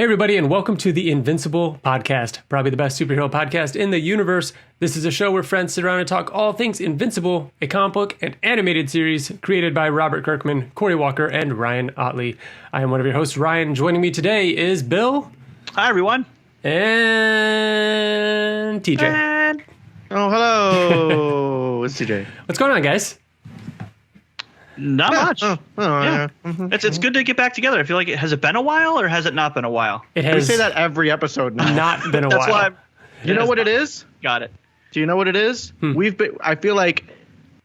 Hey, everybody, and welcome to the Invincible podcast, probably the best superhero podcast in the universe. This is a show where friends sit around and talk all things Invincible, a comic book and animated series created by Robert Kirkman, Corey Walker, and Ryan Ottley. I am one of your hosts, Ryan. Joining me today is Bill. Hi, everyone. And TJ. Oh, hello. It's TJ. What's going on, guys? Not much. Yeah. It's good to get back together. I feel like has it been a while or has it not been a while? It We has say that every episode now. not been a That's while. why. You know what it is? Got it. Do you know what it is? I feel like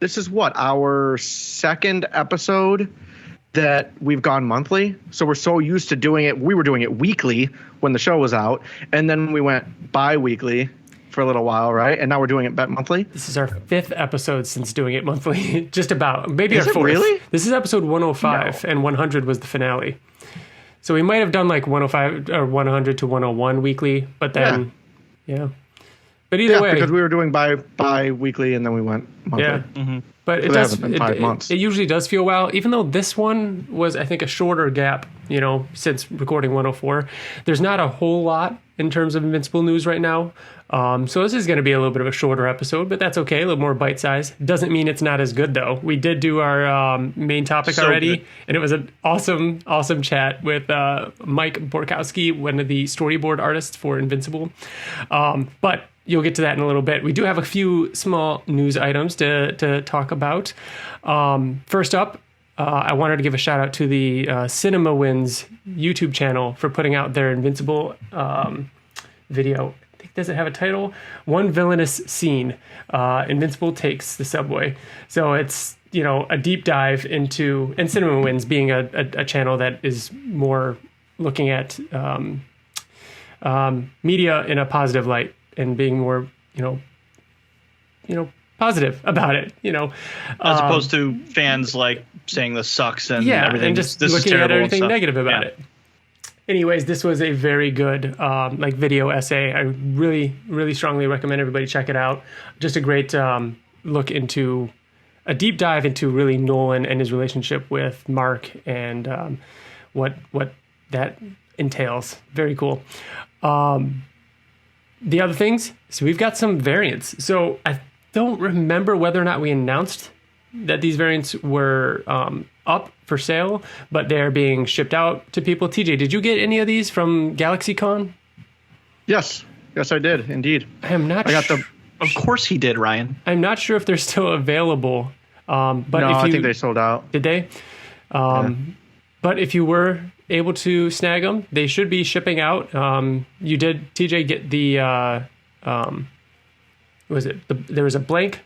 this is our second episode that we've gone monthly. So we're so used to doing it. We were doing it weekly when the show was out. And then we went bi-weekly for a little while, right? And now we're doing it monthly. This is our fifth episode since doing it monthly. Just about. Maybe Is our it fourth. really? This is episode 105, and 100 was the finale. So we might have done like 105 or 100 to 101 weekly, but then, yeah. But either way. Because we were doing bi-weekly and then we went monthly. Yeah. Mm-hmm. But So it that does. hasn't been 5 months. It usually does feel a while, even though this one was, I think, a shorter gap. Since recording 104, there's not a whole lot in terms of Invincible news right now. So this is going to be a little bit of a shorter episode, but that's okay. A little more bite size. Doesn't mean it's not as good though. We did do our main topic already, and it was an awesome chat with Mike Borkowski, one of the storyboard artists for Invincible. But you'll get to that in a little bit. We do have a few small news items to talk about. First up, I wanted to give a shout out to the Cinema Wins YouTube channel for putting out their Invincible video. I think, does it have a title? One Villainous Scene. Invincible Takes the Subway. So it's, a deep dive into, and Cinema Wins being a channel that is more looking at media in a positive light and being more, positive about it, As opposed to fans like saying this sucks and everything. And just this looking is at terrible everything and stuff. negative about it. Anyways, this was a very good video essay. I really, really strongly recommend everybody check it out. Just a great look into a deep dive into really Nolan and his relationship with Mark and what that entails. Very cool. The other things, so we've got some variants. So I don't remember whether or not we announced that these variants were up for sale, but they're being shipped out to people. TJ, did you get any of these from GalaxyCon? Yes, I did indeed. I am not. Of course he did, Ryan. I'm not sure if they're still available. But No, if I think they sold out. Did they? But if you were able to snag them, they should be shipping out. You did, TJ, get the there was a blank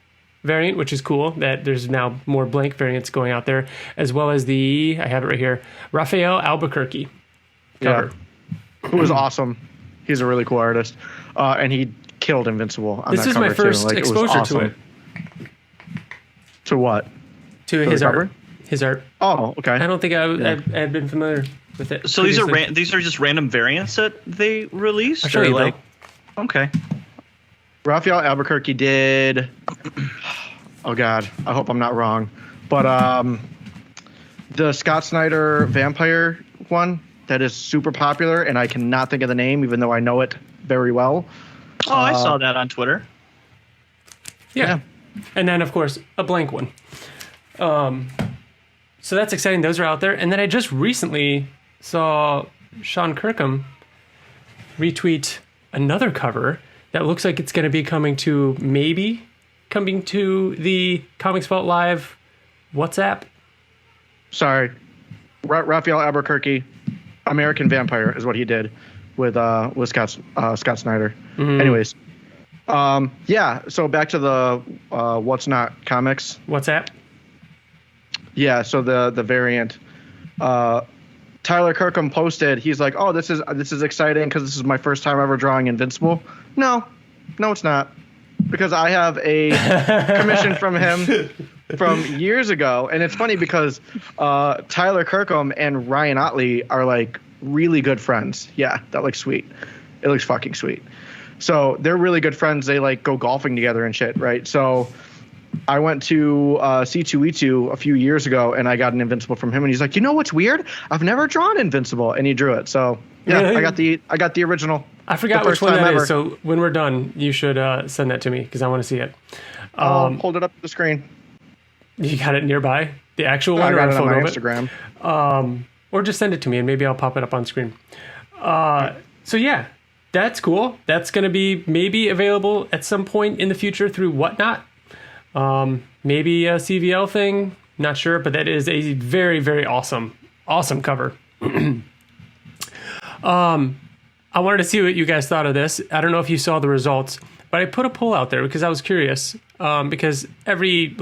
variant, which is cool that there's now more blank variants going out there, as well as I have it right here, Raphael Albuquerque cover. Yeah. Who was awesome. He's a really cool artist. And he killed Invincible on This that is cover my first too. It was exposure awesome. to it. To what? To the his art. cover? His art. Oh, okay. I don't think I had been familiar with it. So these are previously. these are just random variants that they released? I'll show or you, like, though. okay. Raphael Albuquerque did. Oh God, I hope I'm not wrong, but the Scott Snyder vampire one that is super popular, and I cannot think of the name, even though I know it very well. Oh, I saw that on Twitter. Yeah. And then, of course, a blank one. So that's exciting. Those are out there. And then I just recently saw Sean Kirkham retweet another cover that looks like it's going to be coming to the Comics Vault Live WhatsApp. Sorry, Raphael Albuquerque, American Vampire is what he did with Scott Snyder. Mm-hmm. Anyways, yeah. So back to the What's Not comics. WhatsApp. Yeah. So the variant. Tyler Kirkham posted. He's like, "Oh, this is exciting because this is my first time ever drawing Invincible." No, it's not, because I have a commission from him from years ago, and it's funny because Tyler Kirkham and Ryan Ottley are like really good friends. Yeah, that looks sweet. It looks fucking sweet. So they're really good friends. They like go golfing together and shit, right? So I went to C2E2 a few years ago, and I got an Invincible from him, and he's like, you know what's weird? I've never drawn Invincible, and he drew it. So yeah, Really? I got the original. I forgot the which first one time that ever. is. So when we're done, you should send that to me because I want to see it. I'll hold it up to the screen. You got it nearby? The actual one I or got a it on photo my of it? Instagram. Or just send it to me and maybe I'll pop it up on screen. So yeah, that's cool. That's going to be maybe available at some point in the future through Whatnot. Maybe a CVL thing. Not sure, but that is a very, very awesome cover. I wanted to see what you guys thought of this. I don't know if you saw the results, but I put a poll out there because I was curious. Because every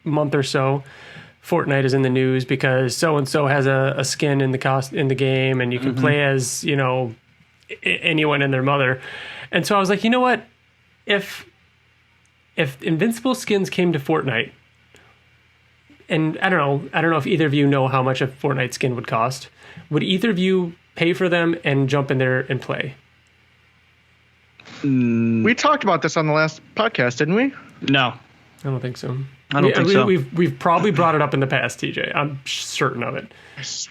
month or so, Fortnite is in the news because so and so has a skin in the game, and you can play as anyone and their mother. And so I was like, you know what? If Invincible skins came to Fortnite, and I don't know if either of you know how much a Fortnite skin would cost. Would either of you pay for them and jump in there and play? We talked about this on the last podcast, didn't we? No. I don't think so. I don't think so. We've probably brought it up in the past, TJ. I'm certain of it.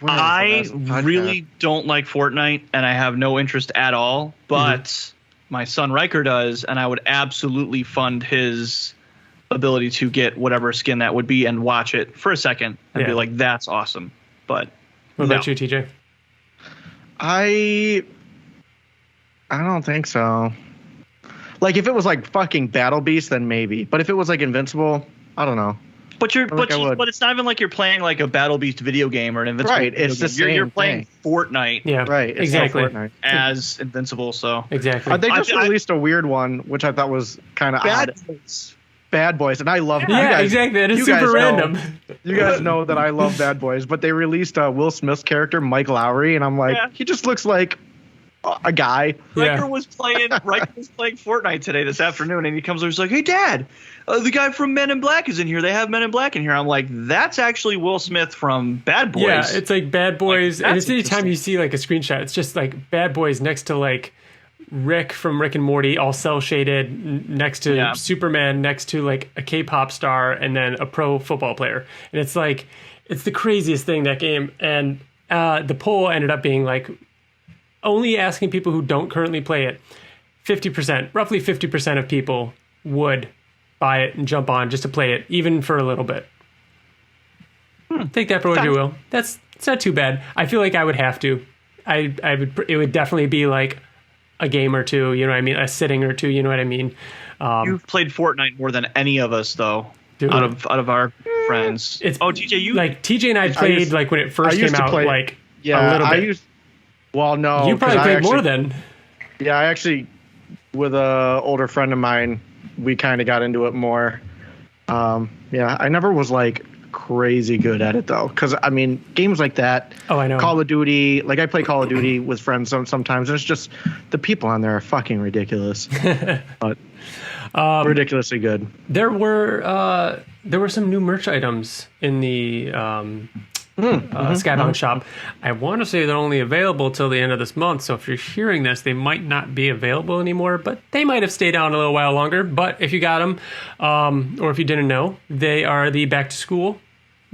I really don't like Fortnite, and I have no interest at all. But my son Riker does, and I would absolutely fund his ability to get whatever skin that would be and watch it for a second and be like, "That's awesome." But what about you, TJ? I don't think so. Like if it was like fucking Battle Beast, then maybe. But if it was like Invincible, I don't know. But it's not even like you're playing like a Battle Beast video game or an Invincible. Right, it's the same You're playing thing. Fortnite. Yeah, Right, it's exactly. not Fortnite. As Invincible, so Exactly. They just released a weird one, which I thought was kind of odd. Bad Boys, and I love. Yeah, exactly. That is you guys super know- random. You guys know that I love Bad Boys, but they released Will Smith's character, Mike Lowry, and I'm like, he just looks like a guy. Riker was playing Fortnite today this afternoon, and he comes over, he's like, "Hey, Dad, the guy from Men in Black is in here. They have Men in Black in here." I'm like, "That's actually Will Smith from Bad Boys." Yeah, it's like Bad Boys, Like, and that's it's anytime you see like a screenshot, it's just like Bad Boys next to like Rick from Rick and Morty, all cell shaded, next to Superman, next to like a K-pop star, and then a pro football player, and it's like it's the craziest thing, that game. And the poll ended up being like only asking people who don't currently play it. 50%, roughly 50% of people would buy it and jump on just to play it, even for a little bit. Take that for what you will. It's not too bad. I feel like I would have to. It would definitely be like a game or two, you know what I mean? A sitting or two, you know what I mean? You've played Fortnite more than any of us, though. Dude. Out of our friends. TJ, you like TJ and I played like when it first came out, like a little bit. No, you probably played more than. Yeah, I actually, with a older friend of mine, we kind of got into it more. I never was like crazy good at it though, because I mean, games like that. Oh, I know. Call of Duty, like I play Call of Duty with friends sometimes, and it's just the people on there are fucking ridiculous, but ridiculously good. There were some new merch items in the Skybound shop. I want to say they're only available till the end of this month, so if you're hearing this, they might not be available anymore, but they might have stayed on a little while longer. But if you got them, or if you didn't know, they are the back to school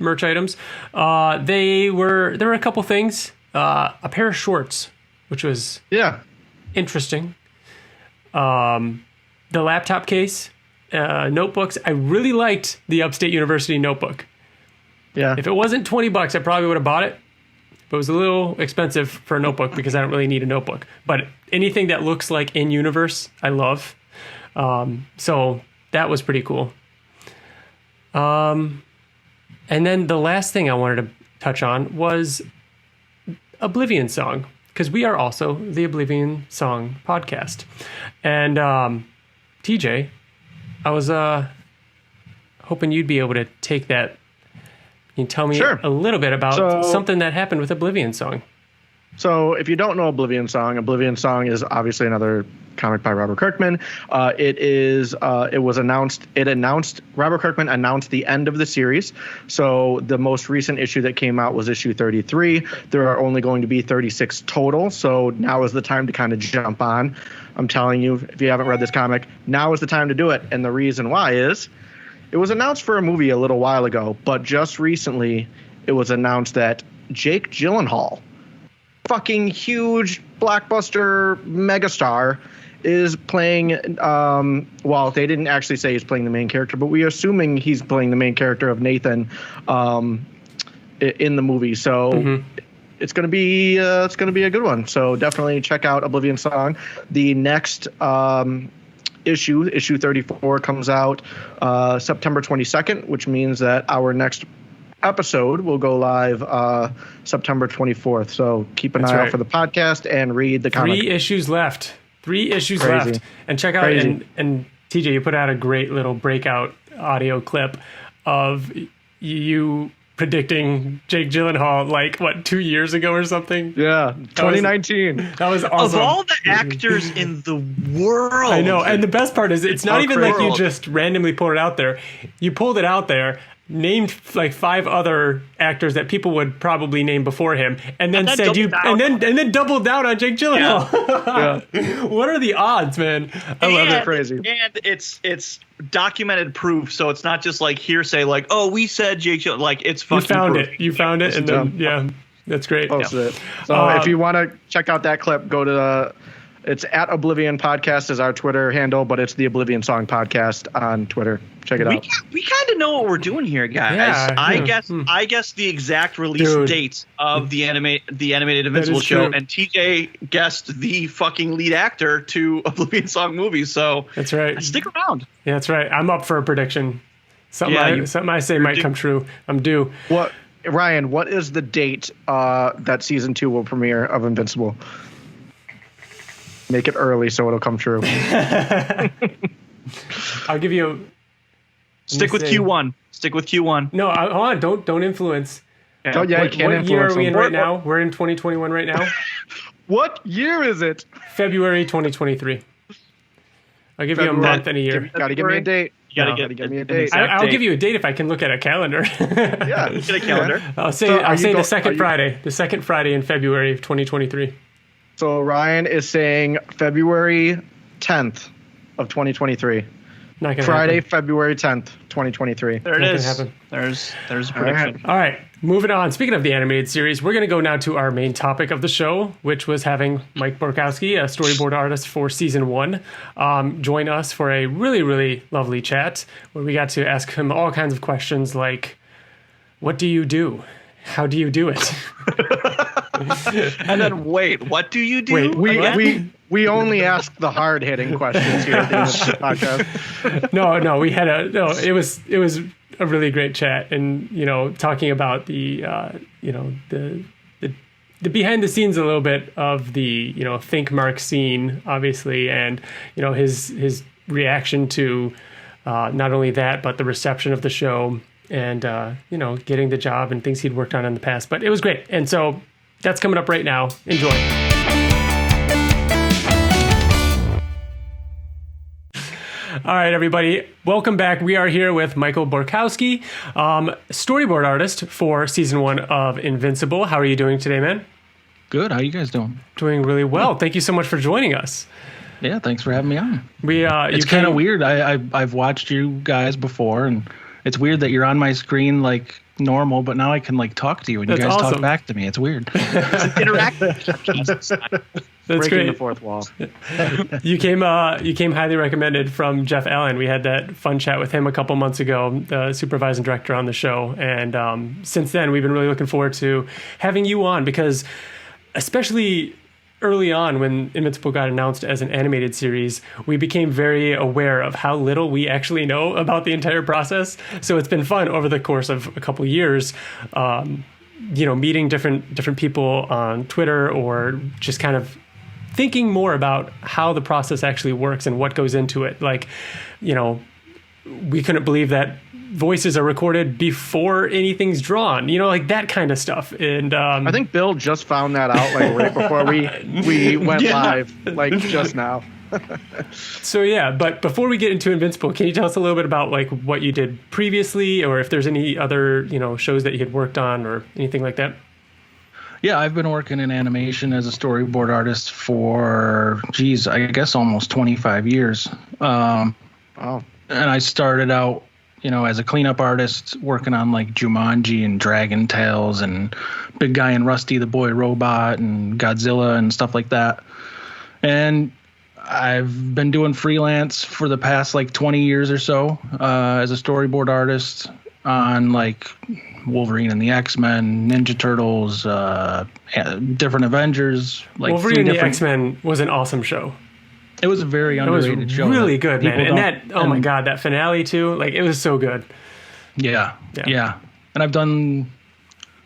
merch items. There were a couple things. A pair of shorts, which was interesting. The laptop case, notebooks. I really liked the Upstate University notebook. Yeah. If it wasn't $20, I probably would have bought it. But it was a little expensive for a notebook because I don't really need a notebook. But anything that looks like in-universe, I love. So that was pretty cool. And then the last thing I wanted to touch on was Oblivion Song, because we are also the Oblivion Song podcast. And TJ, I was hoping you'd be able to take that. Can you tell me a little bit about something that happened with Oblivion Song? So if you don't know Oblivion Song is obviously another comic by Robert Kirkman. Robert Kirkman announced the end of the series. So the most recent issue that came out was issue 33. There are only going to be 36 total. So now is the time to kind of jump on. I'm telling you, if you haven't read this comic, now is the time to do it. And the reason why is It was announced for a movie a little while ago, but just recently it was announced that Jake Gyllenhaal, fucking huge blockbuster megastar, is playing, well, they didn't actually say he's playing the main character, but we're assuming he's playing the main character of Nathan in the movie. So it's going to be a good one. So definitely check out Oblivion Song. The next issue 34 comes out September 22nd, which means that our next episode will go live September 24th. So keep an eye out for the podcast and read the comic. 3 issues left. 3 issues left. And check out, and TJ, you put out a great little breakout audio clip of you predicting Jake Gyllenhaal, like, what, 2 years ago or something? Yeah, 2019. That was awesome. Of all the actors in the world. I know, and the best part is it's not even like you just randomly pulled it out there. You pulled it out there, named like 5 other actors that people would probably name before him, and then said and then doubled down on Jake Gyllenhaal. Yeah. What are the odds, man? I love it. Crazy. And it's documented proof, so it's not just like hearsay, like, oh, we said Jake Gyllenhaal. Like, it's fucking proof. You found it, and then that's great. Posted it. So if you want to check out that clip, go to it's at Oblivion Podcast is our Twitter handle, but it's the Oblivion Song Podcast on Twitter. Check it out. We kind of know what we're doing here, guys. Yeah, I guess the exact release date of the animated Invincible show, and TJ guessed the fucking lead actor to Oblivion Song movies. So that's right. Stick around. Yeah, that's right. I'm up for a prediction. Something I say might come true. I'm due. What, Ryan? What is the date that season 2 will premiere of Invincible? Make it early so it'll come true. I'll give you. Stick with Q1. Stick with Q1. No, hold on. Don't influence. Yeah. What year are we in right now? We're in 2021 right now. What year is it? February 2023. I'll give you a month and a year. Gotta give me a date. You gotta give me a date. I'll give you a date if I can look at a calendar. Yeah, get a calendar. I'll say the second Friday. The second Friday in February of 2023. So Ryan is saying February 10th of 2023. Not gonna Friday, happen. February 10th, 2023. There it is. There's a prediction. All right, moving on. Speaking of the animated series, we're going to go now to our main topic of the show, which was having Mike Borkowski, a storyboard artist for season 1, join us for a really, really lovely chat where we got to ask him all kinds of questions like, what do you do? How do you do it? And then wait, what do you do? Wait, we only ask the hard hitting questions here at the end of the podcast. No, we had it was a really great chat, and talking about the behind the scenes a little bit of the Think Mark scene, obviously, and his reaction to not only that but the reception of the show, and getting the job and things he'd worked on in the past. But it was great, and so that's coming up right now. Enjoy. All right, everybody. Welcome back. We are here with Michael Borkowski, storyboard artist for season 1 of Invincible. How are you doing today, man? Good. How are you guys doing? Doing really well. Thank you so much for joining us. Yeah, thanks for having me on. It's kind of weird. I've watched you guys before, and it's weird that you're on my screen like normal, but now I can like talk to you and you guys talk back to me. It's weird. Interactive. That's Breaking great. the fourth wall. You came highly recommended from Jeff Allen. We had that fun chat with him a couple months ago, the supervising director on the show, and since then we've been really looking forward to having you on, because especially early on when Invincible got announced as an animated series, we became very aware of how little we actually know about the entire process. So it's been fun over the course of a couple years, meeting different people on Twitter, or just kind of thinking more about how the process actually works and what goes into it. Like, we couldn't believe that voices are recorded before anything's drawn, like that kind of stuff. And I think Bill just found that out like right before we went live, like just now. So yeah, but before we get into Invincible, can you tell us a little bit about like what you did previously, or if there's any other shows that you had worked on or anything like that? Yeah, I've been working in animation as a storyboard artist for I guess almost 25 years. Wow. And I started out as a cleanup artist, working on like Jumanji and Dragon Tales and Big Guy and Rusty the Boy Robot and Godzilla and stuff like that. And I've been doing freelance for the past like 20 years or so as a storyboard artist on like Wolverine and the X-Men, Ninja Turtles, different Avengers. Like Wolverine and the X-Men was an awesome show. It was a very underrated show. Really good, man. And that, oh my God, that finale too, like it was so good. Yeah. And I've done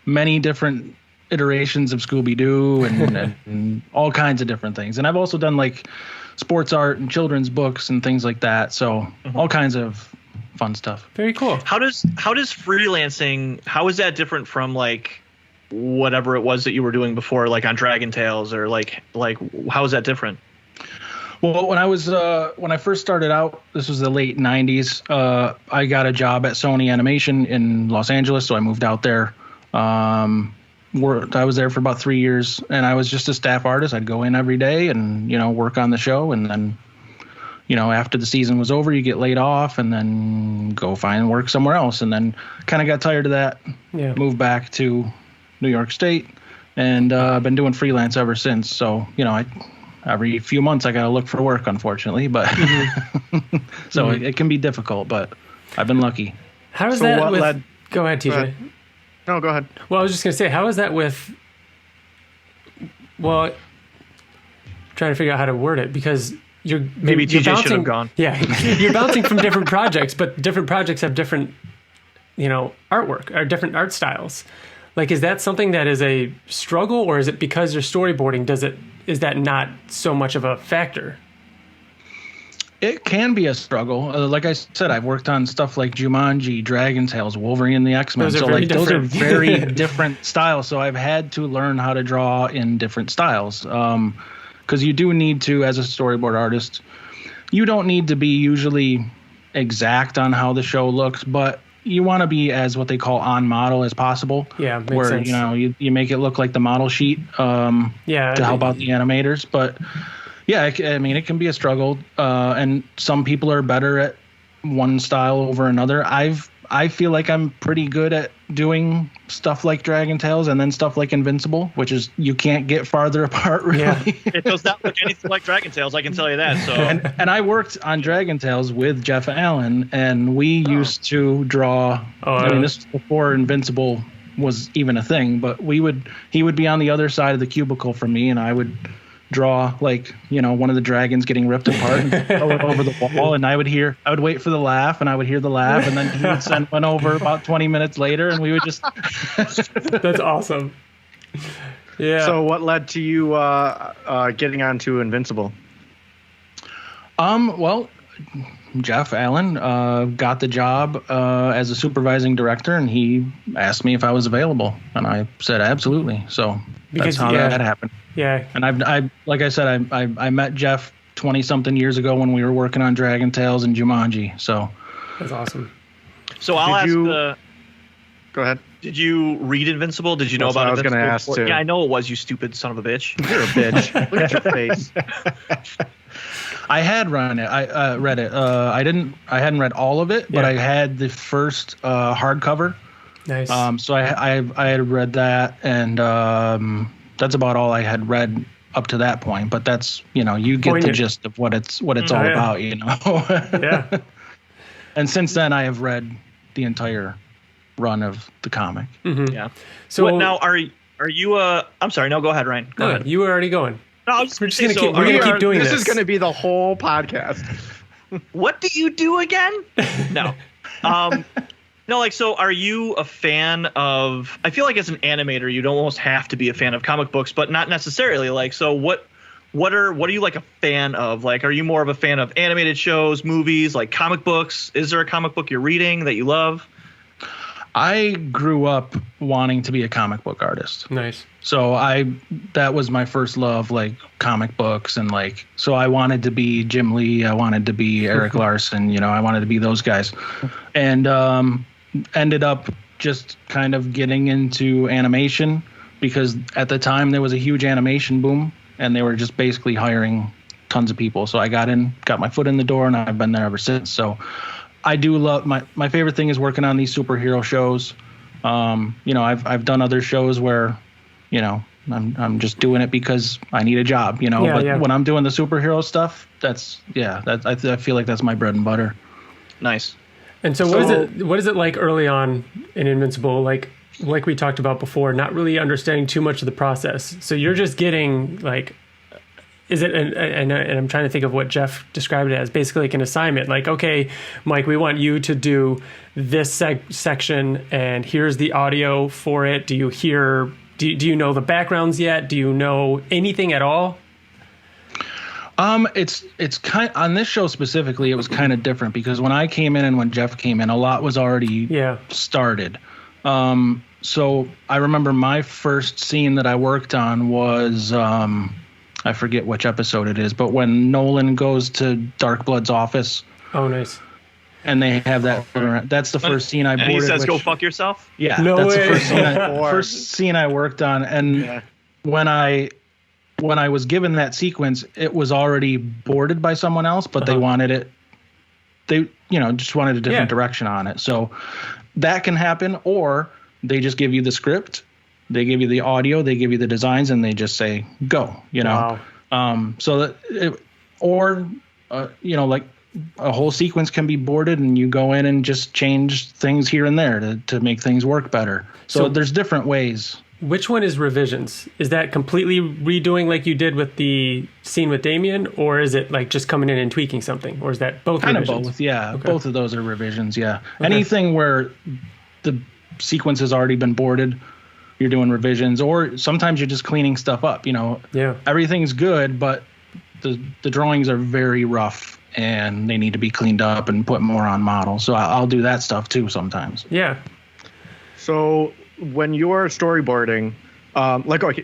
many different iterations of Scooby-Doo and all kinds of different things. And I've also done like sports art and children's books and things like that. So all kinds of fun stuff. Very cool. How does freelancing, how is that different from like whatever it was that you were doing before, like on Dragon Tales, or like how is that different? Well, when I first started out, this was the late 90s, I got a job at Sony Animation in Los Angeles, so I moved out there. I was there for about 3 years, and I was just a staff artist. I'd go in every day and, work on the show, and then, after the season was over, you get laid off and then go find work somewhere else, and then kind of got tired of that, moved back to New York State, and I've been doing freelance ever since. So, every few months I got to look for work, unfortunately, but so it can be difficult, but I've been lucky. How is that with... Go ahead, TJ. Go ahead. No, go ahead. Well, I was just going to say, how is that with... Well, trying to figure out how to word it, because you're TJ should have gone. Yeah, you're bouncing from different projects, but different projects have different, artwork or different art styles. Like, is that something that is a struggle, or is it because you're storyboarding? Is that not so much of a factor? It can be a struggle. Like I said, I've worked on stuff like Jumanji, Dragon Tales, Wolverine and the X-Men. Those are very different styles. So I've had to learn how to draw in different styles. Because you do need to, as a storyboard artist, you don't need to be usually exact on how the show looks, but you want to be as what they call on model as possible. Yeah, makes where sense. You make it look like the model sheet to help out the animators. But yeah, it can be a struggle, and some people are better at one style over another. I feel like I'm pretty good at doing stuff like Dragon Tales and then stuff like Invincible, which is you can't get farther apart, really. Yeah. It does not look anything like Dragon Tales, I can tell you that. So and I worked on Dragon Tales with Jeff Allen, and we used to draw. This was before Invincible was even a thing, but he would be on the other side of the cubicle from me, and I would draw like one of the dragons getting ripped apart and throw it over the wall, and I would wait for the laugh, and I would hear the laugh, and then he would send one over about 20 minutes later, and we would just That's awesome. Yeah. So what led to you getting onto Invincible? Well, Jeff Allen got the job as a supervising director, and he asked me if I was available, and I said absolutely. So that's how that happened. Yeah. And I like I said, I met Jeff 20-something years ago when we were working on Dragon Tales and Jumanji. So that's awesome. So I'll ask Go ahead. Did you read Invincible? Did you know about it? I was going to ask too. Yeah, I know it was, you stupid son of a bitch. You're a bitch. Look at your face. I had read it. I read it. I hadn't read all of it, but I had the first hardcover. Nice. So I had read that, and that's about all I had read up to that point. But that's you get the gist of what it's all about. Yeah. And since then, I have read the entire run of the comic. Mm-hmm. Yeah. So now are you? I'm sorry. No, go ahead, Ryan. Go ahead. You were already going. No, I was We're just gonna keep doing this. This is going to be the whole podcast. What do you do again? No. No, so are you a fan of, I feel like as an animator, you'd almost have to be a fan of comic books, but not necessarily. So what are you like a fan of? Like, are you more of a fan of animated shows, movies, like comic books? Is there a comic book you're reading that you love? I grew up wanting to be a comic book artist. Nice. So that was my first love, like comic books, and so I wanted to be Jim Lee, I wanted to be Eric Larson, I wanted to be those guys, and ended up just kind of getting into animation because at the time there was a huge animation boom, and they were just basically hiring tons of people. So I got my foot in the door, and I've been there ever since. So I do love my favorite thing is working on these superhero shows. I've done other shows where, I'm just doing it because I need a job, but when I'm doing the superhero stuff, I feel like that's my bread and butter. Nice. And so what is it like early on in Invincible? Like we talked about before, not really understanding too much of the process. So you're just getting like, is it, and I'm trying to think of what Jeff described it as, basically like an assignment. Like, okay, Mike, we want you to do this section, and here's the audio for it. Do you know the backgrounds yet? Do you know anything at all? It's kind on this show specifically, it was kind of different because when I came in and when Jeff came in, a lot was already started. So I remember my first scene that I worked on was, I forget which episode it is, but when Nolan goes to Darkblood's office. Oh, nice. And they have that's the first scene I boarded. And he says, go fuck yourself? Yeah. No that's way. The first scene I worked on. And when I was given that sequence, it was already boarded by someone else, but they wanted it. They, just wanted a different direction on it. So that can happen, or they just give you the script, they give you the audio, they give you the designs, and they just say, go, Wow. Like a whole sequence can be boarded and you go in and just change things here and there to make things work better. So there's different ways. Which one is revisions? Is that completely redoing like you did with the scene with Damien, or is it like just coming in and tweaking something, or is that both kind revisions? Of both, yeah. Okay. Both of those are revisions, yeah. Okay. Anything where the sequence has already been boarded, you're doing revisions, or sometimes you're just cleaning stuff up. Everything's good, but the drawings are very rough and they need to be cleaned up and put more on model. So I'll do that stuff too sometimes. Yeah. So when you're storyboarding,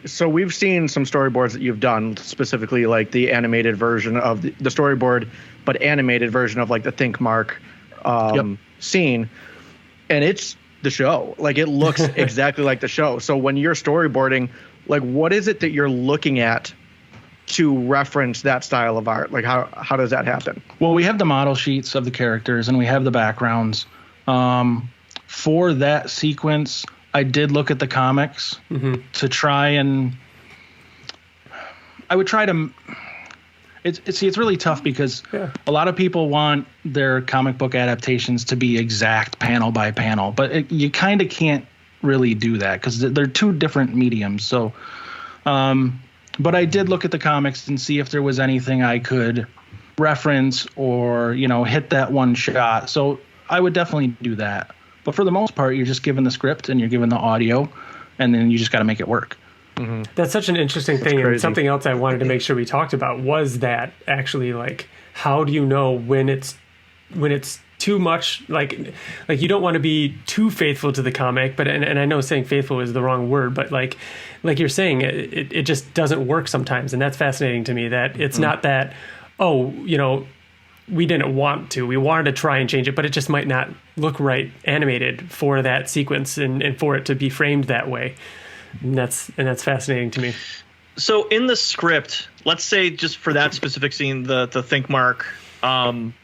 so we've seen some storyboards that you've done, specifically like the animated version of the storyboard, but animated version of like the Think Mark scene, and it's the show. Like, it looks exactly like the show. So when you're storyboarding, like, what is it that you're looking at to reference that style of art? Like, how does that happen? Well, we have the model sheets of the characters and we have the backgrounds. For that sequence, I did look at the comics to try and I would try to. It's really tough because a lot of people want their comic book adaptations to be exact panel by panel, but you kind of can't really do that because they're two different mediums. So, but I did look at the comics and see if there was anything I could reference or, hit that one shot. So I would definitely do that. But for the most part, you're just given the script and you're given the audio, and then you just got to make it work. Mm-hmm. That's such an interesting thing. And something else I wanted to make sure we talked about was that actually, like, how do you know when it's too much? Like you don't want to be too faithful to the comic, but and I know saying faithful is the wrong word, but like you're saying, it just doesn't work sometimes, and that's fascinating to me. That it's not that we didn't want to. We wanted to try and change it, but it just might not look right animated for that sequence and for it to be framed that way. And that's fascinating to me. So in the script, let's say just for that specific scene, the Think Mark, in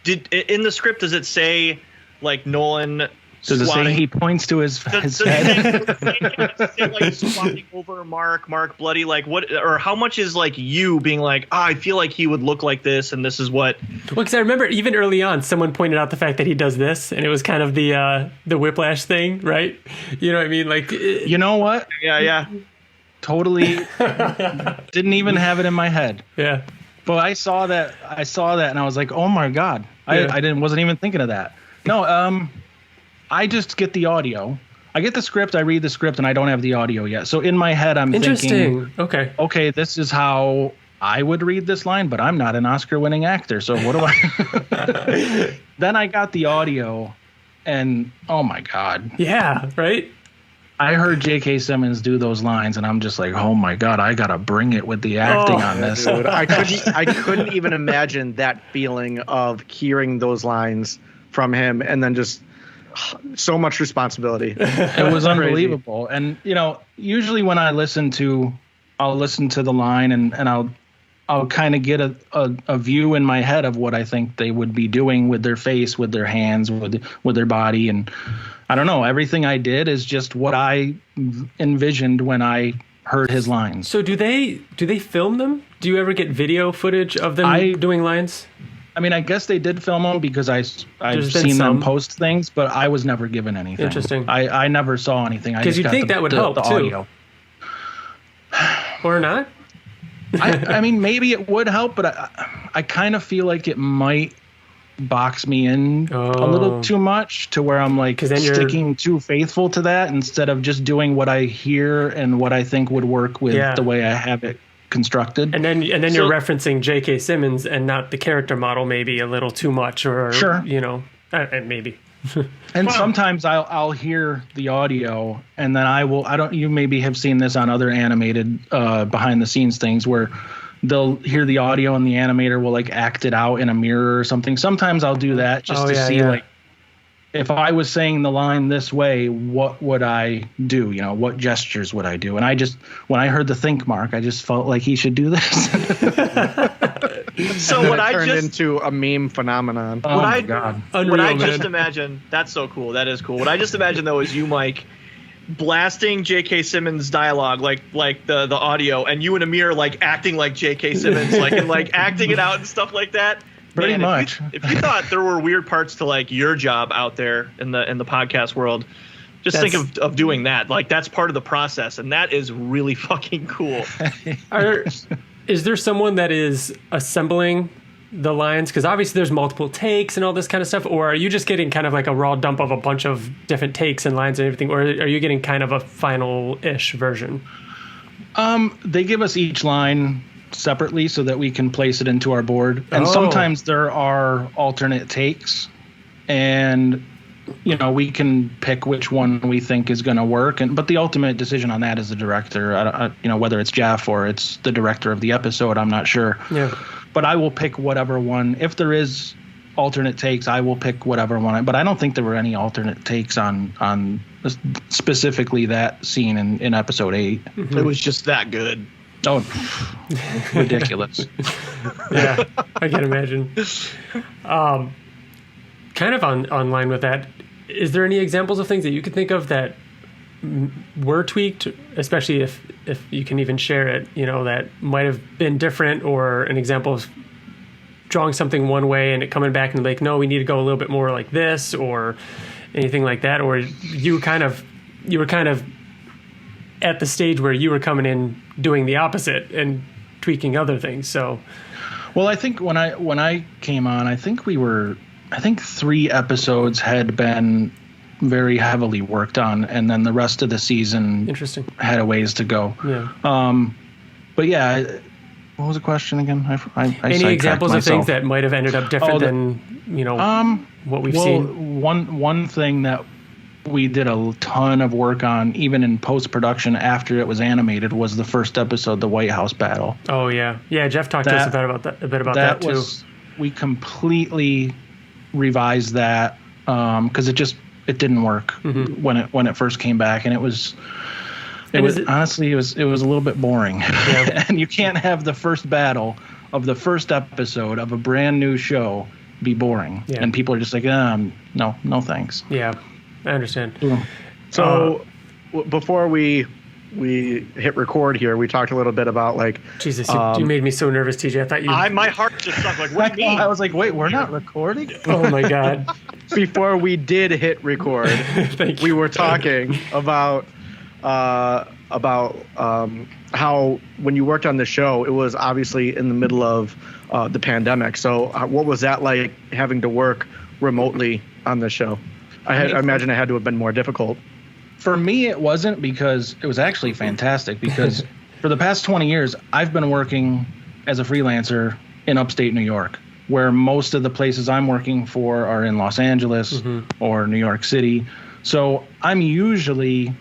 the script, does it say like Nolan? Does it say he points to his head? Does it say like squatting over Mark Bloody? Like what, or how much is like you being like, I feel like he would look like this, and this is what? Well, because I remember even early on, someone pointed out the fact that he does this, and it was kind of the Whiplash thing, right? You know what I mean? Like, you know what? Yeah. Totally. Didn't even have it in my head. Yeah. But I saw that, and I was like, oh my god, wasn't even thinking of that. No, I just get the audio. I get the script, I read the script, and I don't have the audio yet. So in my head, I'm thinking, okay, this is how I would read this line, but I'm not an Oscar-winning actor, so what do I? Then I got the audio, and oh my god. Yeah, right? I heard J.K. Simmons do those lines, and I'm just like, oh my god, I gotta bring it with the acting on this. Dude, I couldn't even imagine that feeling of hearing those lines from him, and then just so much responsibility. It was unbelievable. And usually when I'll listen to the line and I'll I'll kind of get a view in my head of what I think they would be doing with their face, with their hands, with their body. And I don't know, everything I did is just what I envisioned when I heard his lines. So do they film them? Do you ever get video footage of them doing lines? I mean, I guess they did film them because I've seen them post things, but I was never given anything. Interesting. I never saw anything. Because you'd think that would help, too. Audio. Or not? I mean, maybe it would help, but I kind of feel like it might box me in a little too much to where I'm like sticking too faithful to that instead of just doing what I hear and what I think would work with the way I have it constructed. And then you're referencing J.K. Simmons and not the character model maybe a little too much, or sure, maybe. And sometimes I'll hear the audio and then you maybe have seen this on other animated behind the scenes things where they'll hear the audio and the animator will like act it out in a mirror or something. Sometimes I'll do that just to see like if I was saying the line this way, what would I do? What gestures would I do? And when I heard the think mark, I just felt like he should do this. So what I turned into a meme phenomenon. Oh my God. What I just imagine, that's so cool. That is cool. What I just imagine though is you, Mike, blasting J.K. Simmons dialogue like the audio, and you in a mirror like acting like J.K. Simmons, and acting it out and stuff like that. Pretty much. If you thought there were weird parts to like your job out there in the podcast world, just think of doing that. Like that's part of the process, and that is really fucking cool. Is there someone that is assembling the lines? Because obviously there's multiple takes and all this kind of stuff. Or are you just getting kind of like a raw dump of a bunch of different takes and lines and everything? Or are you getting kind of a final-ish version? They give us each line separately so that we can place it into our board. And sometimes there are alternate takes. And we can pick which one we think is going to work, but the ultimate decision on that is the director. Whether it's Jeff or it's the director of the episode, I'm not sure. Yeah. But I will pick whatever one. If there is alternate takes, I will pick whatever one. But I don't think there were any alternate takes on specifically that scene in episode 8. Mm-hmm. It was just that good. Oh, ridiculous. Yeah, I can imagine. Kind of on line with that, is there any examples of things that you could think of that were tweaked, especially if you can even share it, that might have been different, or an example of drawing something one way and it coming back and like, no, we need to go a little bit more like this, or anything like that? Or you were kind of at the stage where you were coming in doing the opposite and tweaking other things. So, well, I think when I came on, I think 3 episodes had been very heavily worked on, and then the rest of the season had a ways to go. Yeah. But yeah, what was the question again? I any examples of things that might have ended up different than what we've seen? One thing that we did a ton of work on, even in post-production after it was animated, was the first episode, the White House battle. Oh yeah, Jeff talked to us a bit about that too. We completely revised that because it didn't work when it first came back, and it was honestly a little bit boring. Yeah. And you can't have the first battle of the first episode of a brand new show be boring, and people are just like, no thanks. Yeah, I understand. So before we hit record here, we talked a little bit about like Jesus, you made me so nervous, TJ. I thought my heart just sunk. Like, what do you mean? I was like, wait, we're not recording? Oh my God. Before we did hit record, we were talking about how when you worked on the show, it was obviously in the middle of the pandemic. So what was that like, having to work remotely on the show? I imagine it had to have been more difficult. For me, it wasn't, because it was actually fantastic, because for the past 20 years, I've been working as a freelancer in upstate New York, where most of the places I'm working for are in Los Angeles or New York City. So I'm usually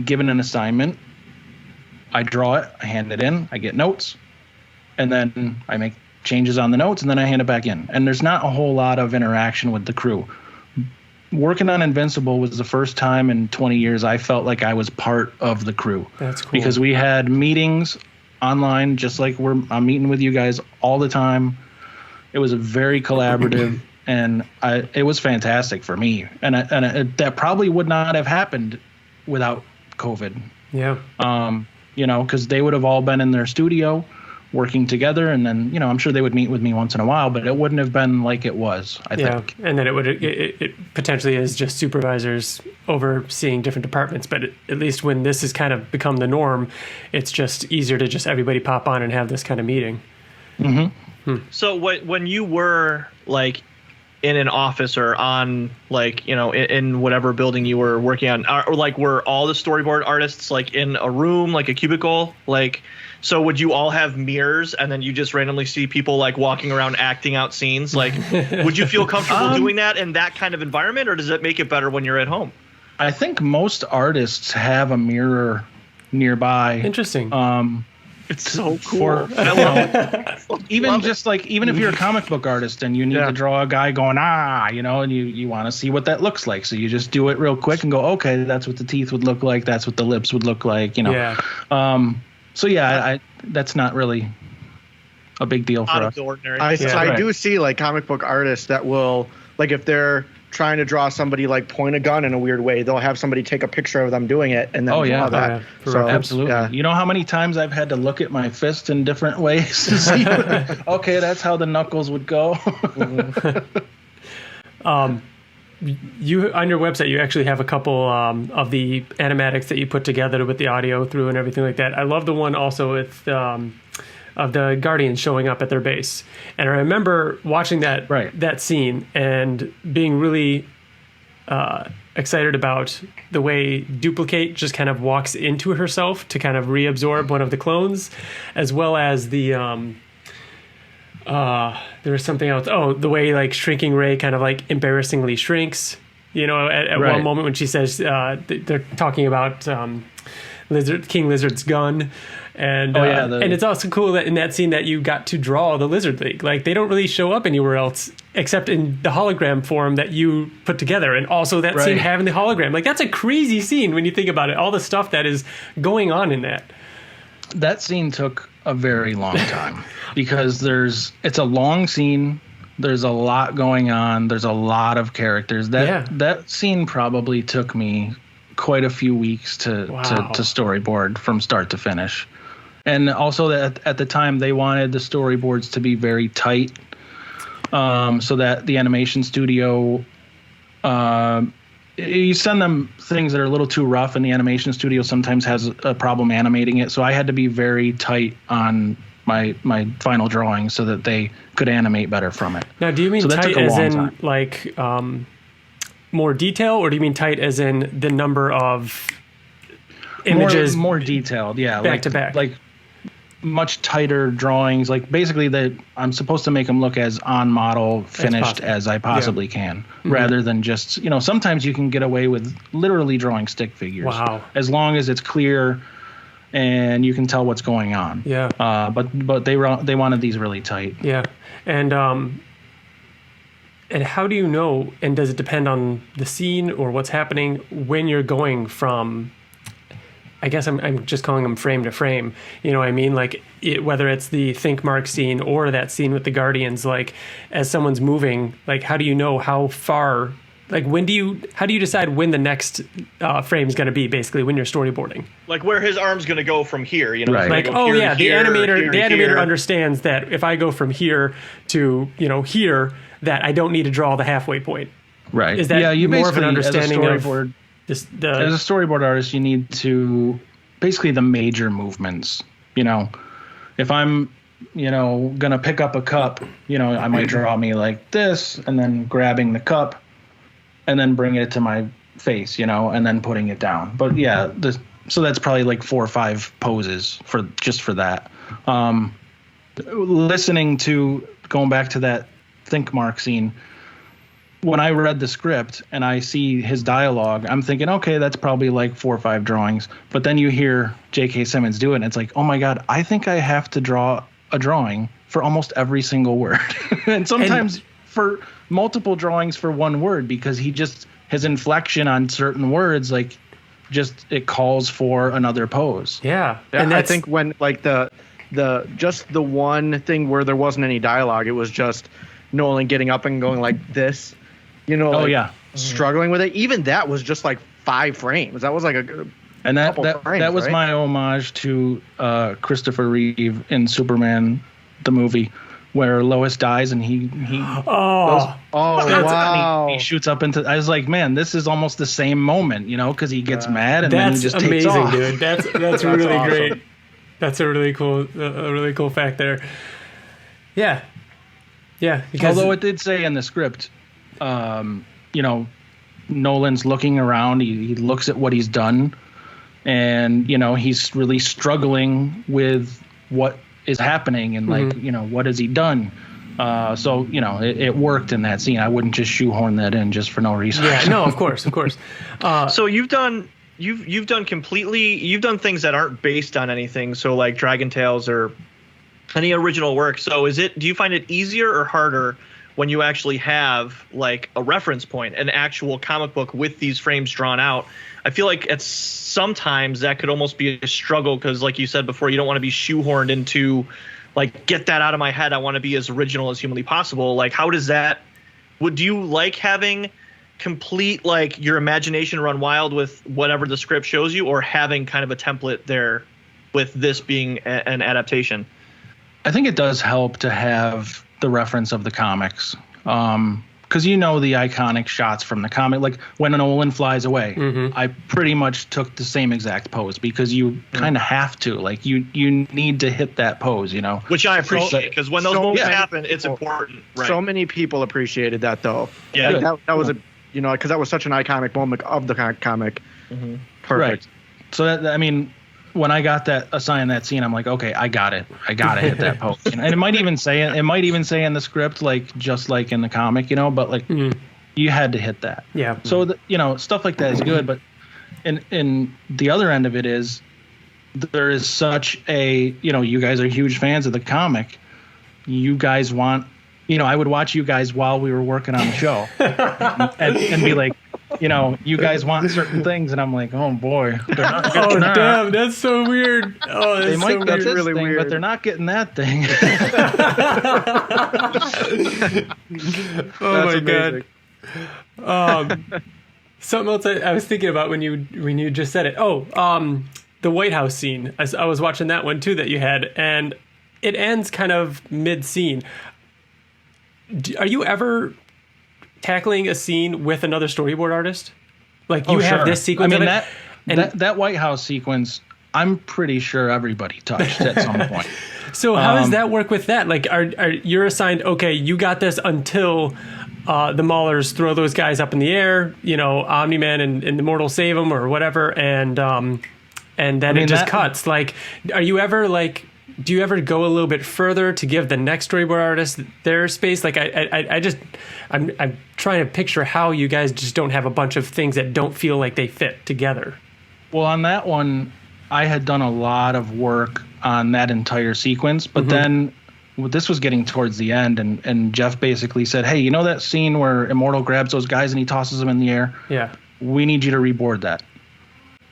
given an assignment. I draw it, I hand it in, I get notes, and then I make changes on the notes, and then I hand it back in. And there's not a whole lot of interaction with the crew. Working on Invincible was the first time in 20 years I felt like I was part of the crew. That's cool. Because we had meetings online, just like I'm meeting with you guys all the time. It was very collaborative, and it was fantastic for me. And that probably would not have happened without COVID. Yeah. Because they would have all been in their studio working together, and then I'm sure they would meet with me once in a while, but it wouldn't have been like it was. I think. And then it potentially is just supervisors overseeing different departments, but at least when this has kind of become the norm, it's just easier to just everybody pop on and have this kind of meeting. Mm-hmm. So when you were like in an office or on like in whatever building you were working on, or like were all the storyboard artists like in a room, like a cubicle, like? So would you all have mirrors and then you just randomly see people like walking around acting out scenes? Like, would you feel comfortable doing that in that kind of environment, or does it make it better when you're at home? I think most artists have a mirror nearby. Interesting. It's so cool. Even if you're a comic book artist and you need to draw a guy going, and you want to see what that looks like. So you just do it real quick and go, okay, that's what the teeth would look like. That's what the lips would look like, Yeah. So that's not really a big deal for us. Out of the ordinary. I do see like comic book artists that will, like, if they're trying to draw somebody like point a gun in a weird way, they'll have somebody take a picture of them doing it and then draw that. So absolutely. Yeah. You know how many times I've had to look at my fist in different ways to see okay, that's how the knuckles would go. You on your website, you actually have a couple of the animatics that you put together with the audio through and everything like that. I love the one also with of the Guardians showing up at their base, and I remember watching that scene and being really excited about the way Duplicate just kind of walks into herself to kind of reabsorb one of the clones, as well as the there was something else. Oh, the way like Shrinking Ray kind of like embarrassingly shrinks. At one moment when she says they're talking about King Lizard's gun, and and it's also cool that in that scene that you got to draw the Lizard League. Like they don't really show up anywhere else except in the hologram form that you put together, and also that scene having the hologram. Like that's a crazy scene when you think about it. All the stuff that is going on in that. That scene took a very long time because it's a long scene. There's a lot going on. There's a lot of characters. That scene probably took me quite a few weeks to storyboard from start to finish. And also that at the time they wanted the storyboards to be very tight, so that the animation studio, you send them things that are a little too rough, and the animation studio sometimes has a problem animating it. So I had to be very tight on my final drawing so that they could animate better from it. Now, do you mean tight as in like more detail, or do you mean tight as in the number of images? More detailed, yeah. Back to back. Like much tighter drawings. Like basically I'm supposed to make them look as on model finished as I possibly can, rather than just, sometimes you can get away with literally drawing stick figures. Wow. As long as it's clear and you can tell what's going on. Yeah. But they wanted these really tight. Yeah. And how do you know, and does it depend on the scene or what's happening when you're going from, I guess I'm just calling them frame to frame. You know what I mean? Like whether it's the Think Mark scene or that scene with the Guardians, like as someone's moving, like how do you know how far, like how do you decide when the next frame is going to be, basically when you're storyboarding? Like where his arm's going to go from here, Right. Like, the animator understands that if I go from here to, here, that I don't need to draw the halfway point. Right. Is that you more of an understanding as a storyboard artist, you need to basically the major movements. If I'm, gonna pick up a cup, I might draw me like this, and then grabbing the cup, and then bring it to my face, and then putting it down. But yeah, so that's probably like 4 or 5 poses for that. Going back to that Think Mark scene. When I read the script and I see his dialogue, I'm thinking, okay, that's probably like 4 or 5 drawings. But then you hear J.K. Simmons do it, and it's like, oh my God, I think I have to draw a drawing for almost every single word. And sometimes for multiple drawings for one word, because his inflection on certain words, like just it calls for another pose. Yeah. And I think when like the one thing where there wasn't any dialogue, it was just Nolan getting up and going like this, struggling with it. Even that was just like 5 frames. That was like and that was right? My homage to Christopher Reeve in Superman the movie, where Lois dies and he shoots up into. I was like, man, this is almost the same moment, because he gets mad and then he just takes off. Dude. That's really awesome. Great. That's a really cool fact there. Yeah. Yeah. Although it did say in the script, Nolan's looking around. He looks at what he's done, and he's really struggling with what is happening and what has he done. So it worked in that scene. I wouldn't just shoehorn that in just for no reason. Yeah, no, of course. So you've done things that aren't based on anything. So like Dragon Tales or any original work. So do you find it easier or harder when you actually have like a reference point, an actual comic book with these frames drawn out? I feel like sometimes that could almost be a struggle because, like you said before, you don't want to be shoehorned into like, get that out of my head. I want to be as original as humanly possible. Like, how does that? Do you like having complete like your imagination run wild with whatever the script shows you, or having kind of a template there with this being an adaptation? I think it does help to have the reference of the comics. Because the iconic shots from the comic, like when Nolan flies away, I pretty much took the same exact pose because you kind of have to, like you need to hit that pose, Which I appreciate because when those moments happen, it's important. Right. So many people appreciated that though. Yeah, like that was because that was such an iconic moment of the comic. Mm-hmm. Perfect. Right. So when I got assigned that scene, I'm like, okay, I got it. I gotta hit that pose. And it might even say in the script, like just like in the comic, but like you had to hit that. Yeah. So stuff like that is good, but in the other end of it is there is such a you guys are huge fans of the comic. You guys want I would watch you guys while we were working on the show and be like, you guys want certain things, and I'm like, oh boy, they're not getting that. Damn, that's so weird. Oh, that's they might get this really thing, weird. but they're not getting that thing. Oh my amazing. God. Something else I was thinking about when you just said it. The White House scene. I was watching that one too that you had, and it ends kind of mid-scene. Are you ever tackling a scene with another storyboard artist? Like you have this sequence. I mean, that White House sequence, I'm pretty sure everybody touched at some point. So how does that work with that? Like, are you're assigned? Okay, you got this until the Maulers throw those guys up in the air. Omni-Man and the Immortal save them or whatever, and then it just cuts. Like, are you ever like? Do you ever go a little bit further to give the next storyboard artist their space? Like I'm trying to picture how you guys just don't have a bunch of things that don't feel like they fit together. Well, on that one, I had done a lot of work on that entire sequence, but then this was getting towards the end, and Jeff basically said, hey, that scene where Immortal grabs those guys and he tosses them in the air? Yeah. We need you to reboard that.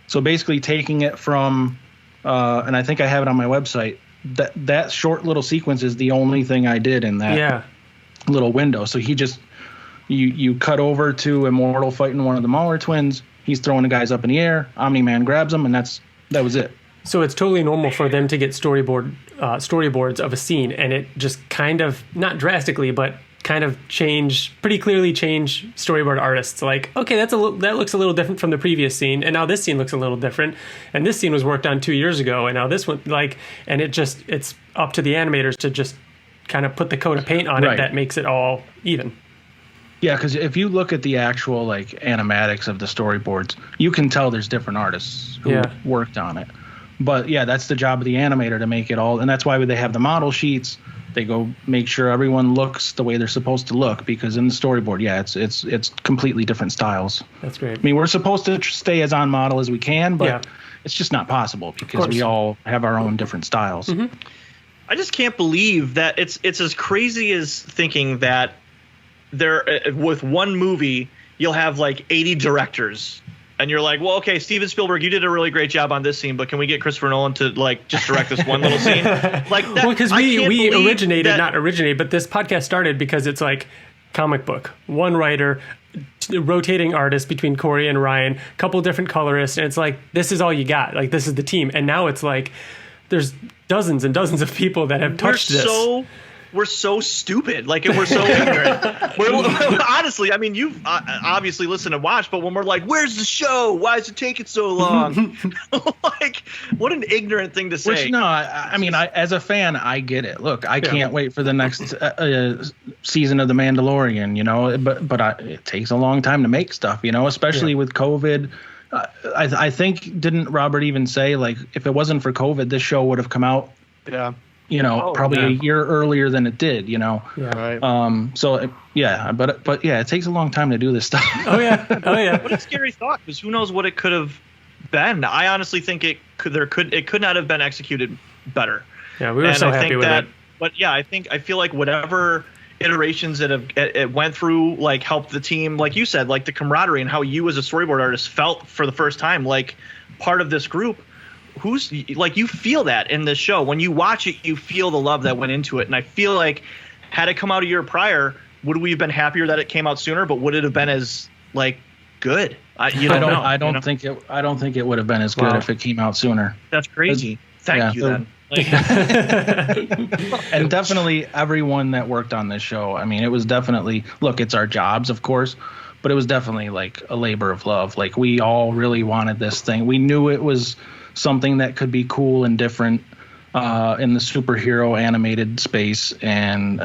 So basically taking it from, and I think I have it on my website, that short little sequence is the only thing I did in that little window. So he just you cut over to Immortal fighting one of the Mauler twins. He's throwing the guys up in the air. Omni-Man grabs them, and that was it. So it's totally normal for them to get storyboards of a scene, and it just kind of, not drastically, but kind of pretty clearly change storyboard artists. Like, okay, that looks a little different from the previous scene, and now this scene looks a little different, and this scene was worked on 2 years ago, and now this one, and it's up to the animators to just kind of put the coat of paint on it that makes it all even. Yeah, because if you look at the actual animatics of the storyboards, you can tell there's different artists who worked on it. But yeah, that's the job of the animator to make it all, and that's why they have the model sheets. They go make sure everyone looks the way they're supposed to look, because in the storyboard, it's completely different styles. That's great. I mean, we're supposed to stay as on model as we can, but it's just not possible because we all have our own different styles. Mm-hmm. I just can't believe that it's as crazy as thinking that there with one movie you'll have like 80 directors and you're like, well, okay, Steven Spielberg, you did a really great job on this scene, but can we get Christopher Nolan to like just direct this one little scene? Like that, well, because we not originated, but this podcast started because it's like comic book, one writer, rotating artists between Corey and Ryan, couple different colorists, and it's like, this is all you got. Like, this is the team. And now it's like there's dozens and dozens of people that have touched this. We're so stupid. Like, and we're so ignorant. Honestly, I mean, you've obviously listened and watched, but when we're like, where's the show? Why is it taking so long? Like, what an ignorant thing to say. Which, no, I mean, as a fan, I get it. Look, I can't wait for the next season of The Mandalorian, you know, but it takes a long time to make stuff, you know, especially with COVID. I think, didn't Robert even say, like, if it wasn't for COVID, this show would have come out. Yeah. You know, probably a year earlier than it did, you know. Yeah. Right. So yeah, but yeah, it takes a long time to do this stuff. Oh yeah. What a scary thought, because who knows what it could have been. I honestly think it could not have been executed better. Yeah, we were so happy with it. But yeah, I feel like whatever iterations that it went through, like, helped the team, like you said, like the camaraderie and how you as a storyboard artist felt for the first time, like part of this group. Who's like, you feel that in this show when you watch it, you feel the love that went into it. And I feel like had it come out a year prior, would we have been happier that it came out sooner? But would it have been as like good? I don't think it would have been as good if it came out sooner. That's crazy. Thank you. Then. And definitely everyone that worked on this show. I mean, it was definitely, look, it's our jobs, of course, but it was definitely like a labor of love. Like, we all really wanted this thing. We knew it was something that could be cool and different in the superhero animated space, and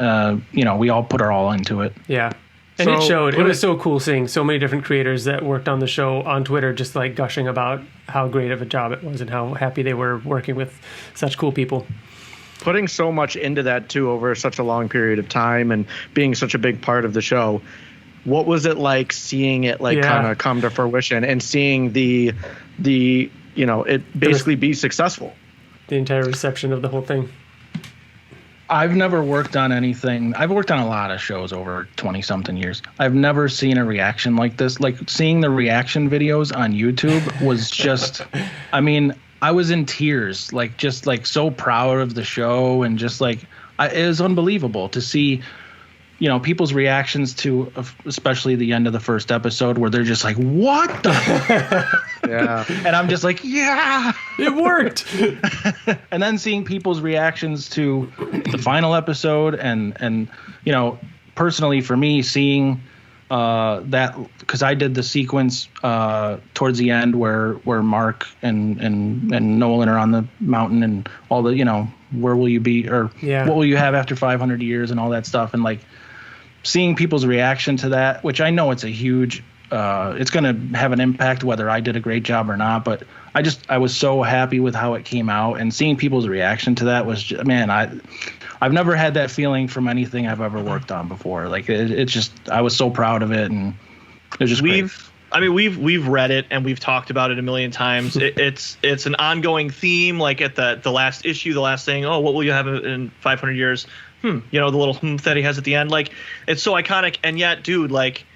you know, we all put our all into it. Yeah, and it showed. It was so cool seeing so many different creators that worked on the show on Twitter, just like gushing about how great of a job it was and how happy they were working with such cool people. Putting so much into that too over such a long period of time and being such a big part of the show. What was it like seeing it kind of come to fruition and seeing the you know, it basically be successful? The entire reception of the whole thing. I've never worked on anything. I've worked on a lot of shows over 20-something years. I've never seen a reaction like this. Like, seeing the reaction videos on YouTube was just, I mean, I was in tears, like, just like so proud of the show, and just like, it was unbelievable to see, you know, people's reactions to, especially the end of the first episode, where they're just like, what the? Yeah. And I'm just like, yeah, it worked. And then seeing people's reactions to the final episode, and you know, personally for me, seeing that, because I did the sequence towards the end where Mark and Nolan are on the mountain, and all the, you know, where will you be, or what will you have after 500 years, and all that stuff, and like seeing people's reaction to that, which I know it's a huge, it's going to have an impact whether I did a great job or not, but I was so happy with how it came out, and seeing people's reaction to that was just, man, I've never had that feeling from anything I've ever worked on before. Like, it's just, I was so proud of it, and it was just great. I mean, we've read it and we've talked about it a million times. It's an ongoing theme. Like, at the last issue, the last thing, oh, what will you have in 500 years? You know, the little that he has at the end. Like, it's so iconic. And yet, dude, like,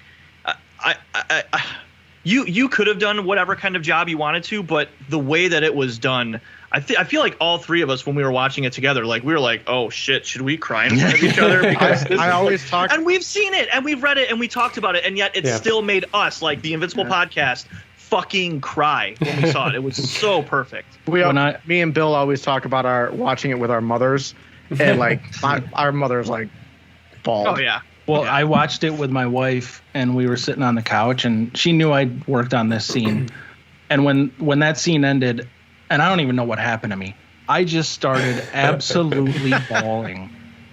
you could have done whatever kind of job you wanted to, but the way that it was done, I feel like all three of us, when we were watching it together, like, we were like, oh shit, should we cry in front of each other? Because I always talk, and we've seen it and we've read it and we talked about it, and yet it still made us, like the Invincible podcast, fucking cry when we saw it. It was so perfect. Me and Bill always talk about watching it with our mothers, and like our mothers like bawled. Oh yeah. Well, I watched it with my wife, and we were sitting on the couch, and she knew I'd worked on this scene. And when that scene ended, and I don't even know what happened to me, I just started absolutely bawling,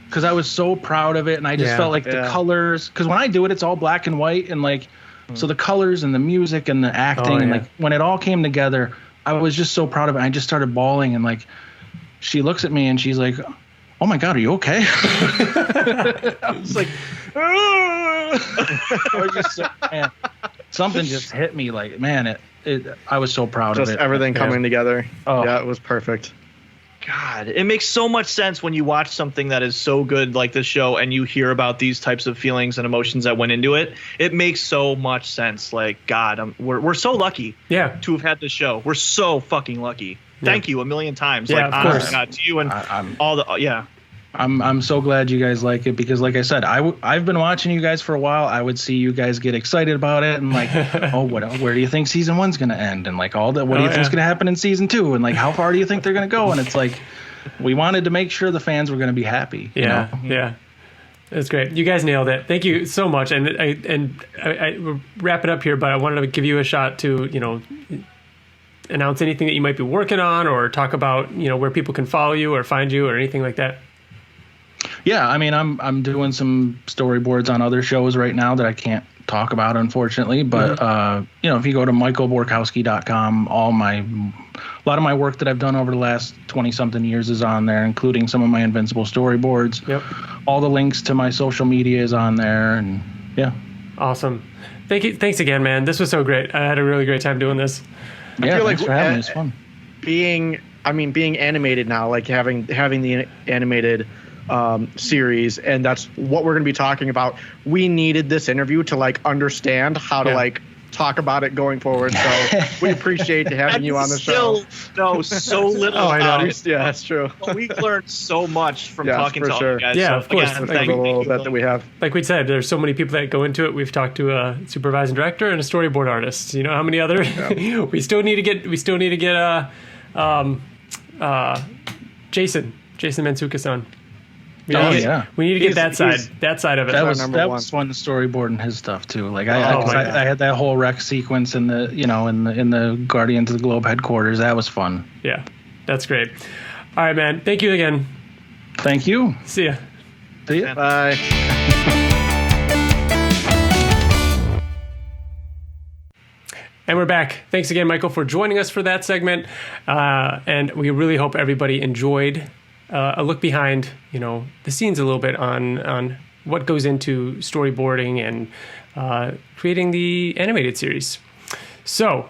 because I was so proud of it, and I just felt like the colors, because when I do it, it's all black and white, and like, so the colors and the music and the acting, and like when it all came together, I was just so proud of it. I just started bawling, and like, she looks at me and she's like, oh my God, are you okay? I was like, I was just so, man, something just hit me, like, man, I was so proud of it. Just everything coming together. Oh. Yeah, it was perfect. God, it makes so much sense when you watch something that is so good like this show and you hear about these types of feelings and emotions that went into it. It makes so much sense. Like, God, we're so lucky to have had this show. We're so fucking lucky. Thank you a million times. Yeah, like, of honest course. to God, to you and all the I'm so glad you guys like it because, like I said, I've been watching you guys for a while. I would see you guys get excited about it and like, where do you think season 1's going to end? And like what do you think's going to happen in season 2? And like, how far do you think they're going to go? And it's like, we wanted to make sure the fans were going to be happy. Yeah, yeah. That's great. You guys nailed it. Thank you so much. And I we'll wrap it up here, but I wanted to give you a shot to, announce anything that you might be working on or talk about, where people can follow you or find you or anything like that. Yeah, I mean, I'm doing some storyboards on other shows right now that I can't talk about, unfortunately. But if you go to michaelborkowski.com, a lot of my work that I've done over the last 20-something years is on there, including some of my Invincible storyboards. Yep. All the links to my social media is on there, and yeah. Awesome. Thank you. Thanks again, man. This was so great. I had a really great time doing this. Yeah, feel thanks like for having me. It's fun. Being animated now, like having the animated series, and that's what we're going to be talking about. We needed this interview to like understand how to like talk about it going forward. So we appreciate having you on the show. Know so little. I know. about it. Yeah, that's true. But we've learned so much from Yes, talking for to all sure. you guys. Yeah, So, of course. again, Thank thank The you. little bit that we have. Like we said, there's so many people that go into it. We've talked to a supervising director and a storyboard artist. You know how many other? Yeah. we still need to get Jason Mantzoukas-san. We need to get that side of it. That was number one. fun storyboarding his stuff too. Like I had that whole wreck sequence in the in the Guardians of the Globe headquarters. That was fun. Yeah, that's great. All right, man. Thank you again. Thank you. See ya. See ya. Bye. And we're back. Thanks again, Michael, for joining us for that segment. And we really hope everybody enjoyed a look behind, the scenes a little bit on what goes into storyboarding and creating the animated series. So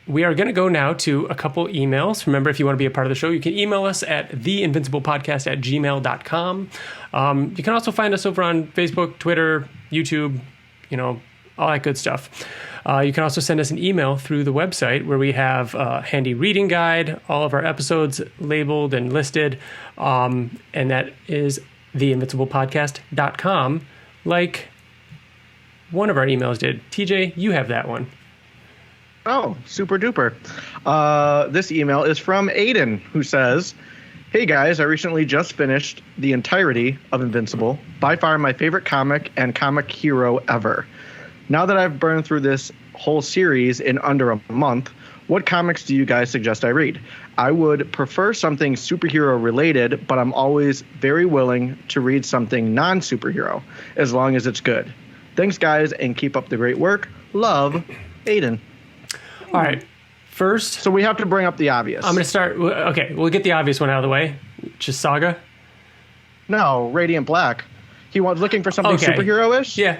we are going to go now to a couple emails. Remember, if you want to be a part of the show, you can email us at theinvinciblepodcast@gmail.com. You can also find us over on Facebook, Twitter, YouTube, all that good stuff. You can also send us an email through the website where we have a handy reading guide, all of our episodes labeled and listed, and that is theinvinciblepodcast.com, like one of our emails did. TJ, you have that one. Oh, super duper. This email is from Aiden, who says, "Hey guys, I recently just finished the entirety of Invincible, by far my favorite comic and comic hero ever. Now that I've burned through this whole series in under a month, what comics do you guys suggest I read? I would prefer something superhero related, but I'm always very willing to read something non-superhero, as long as it's good. Thanks guys, and keep up the great work. Love, Aiden." All right. First, So we have to bring up the obvious. I'm going to start. Okay, we'll get the obvious one out of the way, which is Saga. No, Radiant Black. He was looking for something Okay. superhero-ish. Yeah.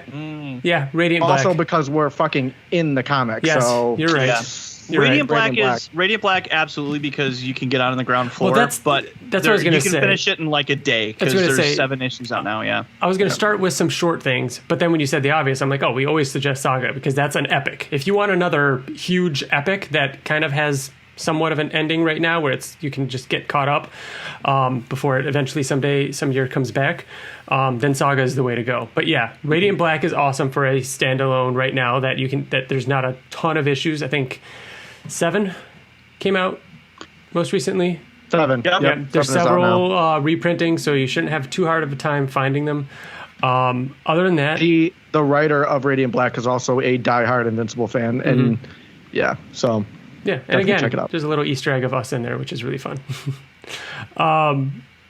Yeah, Radiant Black. Also because we're fucking in the comics. Yes, so you're right. Yeah. You're Radiant right. Black is Radiant Black, absolutely, because you can get out on the ground floor. that's but what I was gonna you can say. finish it in like a day because That's what I was there's gonna say. 7 issues out now. Yeah. I was going to start with some short things, but then when you said the obvious, I'm like, oh, we always suggest Saga because that's an epic. If you want another huge epic that kind of has somewhat of an ending right now where you can just get caught up before it eventually some year comes back, then Saga is the way to go. But yeah, Radiant Black is awesome for a standalone right now that there's not a ton of issues. I think 7 came out most recently. 7. Yep. Yeah, there's 7 is out several now. reprinting, so you shouldn't have too hard of a time finding them. Other than that, The writer of Radiant Black is also a diehard Invincible fan, and yeah, so yeah, and definitely again, check it out. there's a little Easter egg of us in there, which is really fun.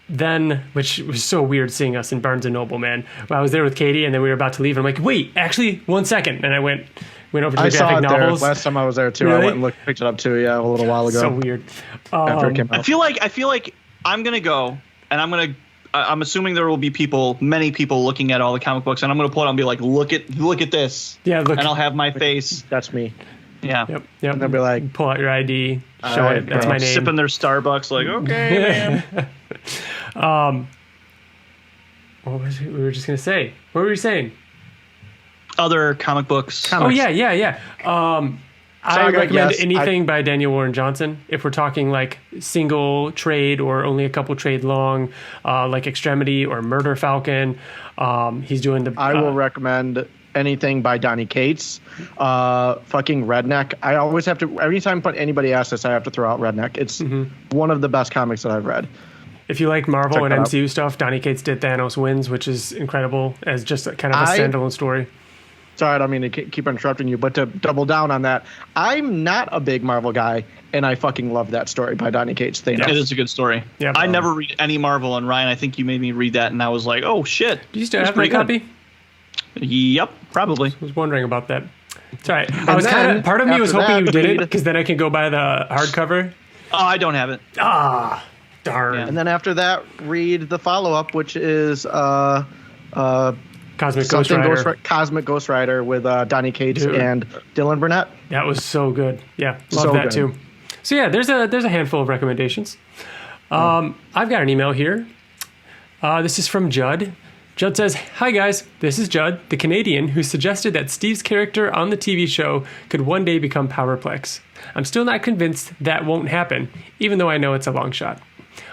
Then, which was so weird seeing us in Barnes & Noble, man. Well, I was there with Katie, and then we were about to leave, and I'm like, wait, actually, 1 second. And I went over to I the saw graphic it there novels. last time I was there too. Really? I went and picked it up too. Yeah, a little while ago. So weird. After it came I out. feel like I'm gonna go and I'm assuming there will be many people looking at all the comic books, and I'm gonna pull it out and be like, look at this. Yeah, look. And I'll have my face. That's me. Yeah. Yep. And they'll be like, pull out your ID, show right, it. That's bro. my name. Sipping their Starbucks, like, okay, man. What was it we were just gonna say? What were you saying? Other comic books. Oh yeah. I Saga, recommend yes, anything by Daniel Warren Johnson. If we're talking like single trade or only a couple trade long, like Extremity or Murder Falcon, he's doing the. I will recommend anything by Donny Cates. Fucking Redneck. I always have to. Anytime anybody asks this, I have to throw out Redneck. It's one of the best comics that I've read. If you like Marvel Check and that MCU stuff, Donny Cates did Thanos Wins, which is incredible as just kind of a standalone story. Sorry, I don't mean to keep interrupting you, but to double down on that, I'm not a big Marvel guy, and I fucking love that story by Donny Cates. Thanos. It is a good story. Yeah. I never read any Marvel, and Ryan, I think you made me read that, and I was like, oh shit. Do you still have my copy? Yep, probably. I was wondering about that. Sorry, I was part of me was hoping you did it because then I could go buy the hardcover. Oh, I don't have it. Ah, darn. Yeah. And then after that, read the follow-up, which is Cosmic Ghost Rider. Cosmic Ghost Rider with Donny Cates and Dylan Burnett. That was so good. Yeah, love So that good. too. So yeah, there's a handful of recommendations. I've got an email here. This is from Judd. Judd says, "Hi guys, this is Judd, the Canadian who suggested that Steve's character on the TV show could one day become Powerplex. I'm still not convinced that won't happen, even though I know it's a long shot.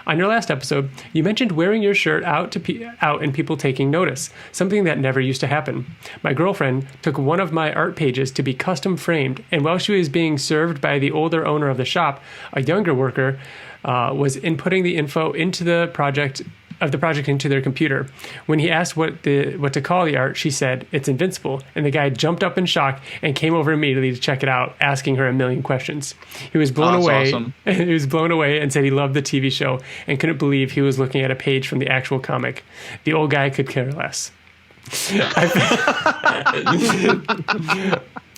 On your last episode, you mentioned wearing your shirt out and people taking notice, something that never used to happen. My girlfriend took one of my art pages to be custom framed, and while she was being served by the older owner of the shop, a younger worker was inputting the info into the project into their computer. When he asked what to call the art, she said, 'It's Invincible,' and the guy jumped up in shock and came over immediately to check it out, asking her a million questions. He was blown away. Awesome. He was blown away and said he loved the TV show and couldn't believe he was looking at a page from the actual comic. The old guy could care less."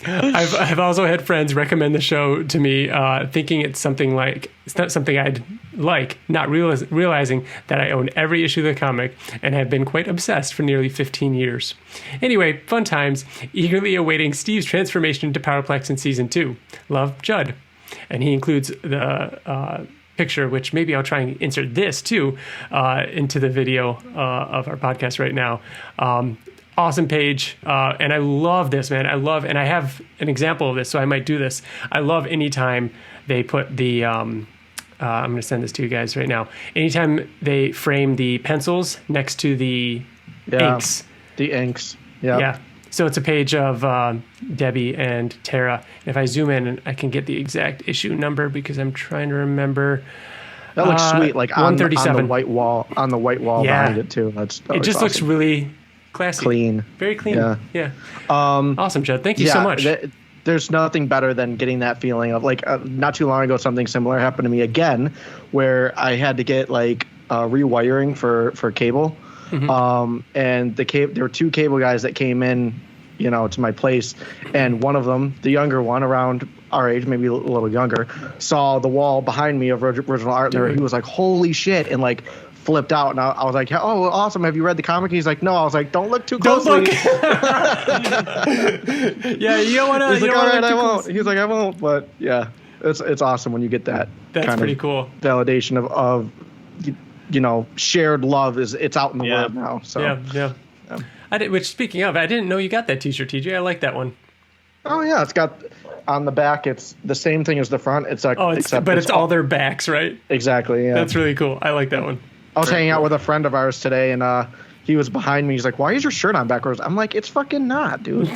I've also had friends recommend the show to me, thinking it's not something I'd like, not realizing that I own every issue of the comic and have been quite obsessed for nearly 15 years. Anyway, fun times, eagerly awaiting Steve's transformation into Powerplex in season 2. Love, Judd. And he includes the picture, which maybe I'll try and insert this too into the video of our podcast right now. Awesome page, and I love this, man. And I have an example of this, so I might do this. I love anytime they put the I'm going to send this to you guys right now. Anytime they frame the pencils next to the inks. The inks. Yeah. So it's a page of Debbie and Tara. If I zoom in, I can get the exact issue number because I'm trying to remember. That looks sweet, like on the 137. white wall behind it too. It just awesome. Looks really classy. Clean. Very clean. Yeah. Awesome, Judd. Thank you so much. There's nothing better than getting that feeling of like not too long ago, something similar happened to me again, where I had to get like rewiring for cable. Mm-hmm. And there were two cable guys that came in, to my place, and one of them, the younger one, around our age, maybe a little younger, saw the wall behind me of original art, and he was like, "Holy shit!" and like flipped out, and I was like, "Oh, awesome! Have you read the comic?" He's like, "No." I was like, "Don't look too closely." Don't look. Yeah, you don't want to. He's like, "All right, I won't." He's like, "I won't," but yeah, it's awesome when you get that. That's kind pretty of cool. Validation of shared love it's out in the world now. So yeah. Which, speaking of, I didn't know you got that T-shirt, TJ. I like that one. Oh yeah, it's got on the back. It's the same thing as the front. It's like it's all their backs, right? Exactly. Yeah, that's really cool. I like that one. I was hanging out with a friend of ours today, and he was behind me. He's like, "Why is your shirt on backwards?" I'm like, "It's fucking not, dude."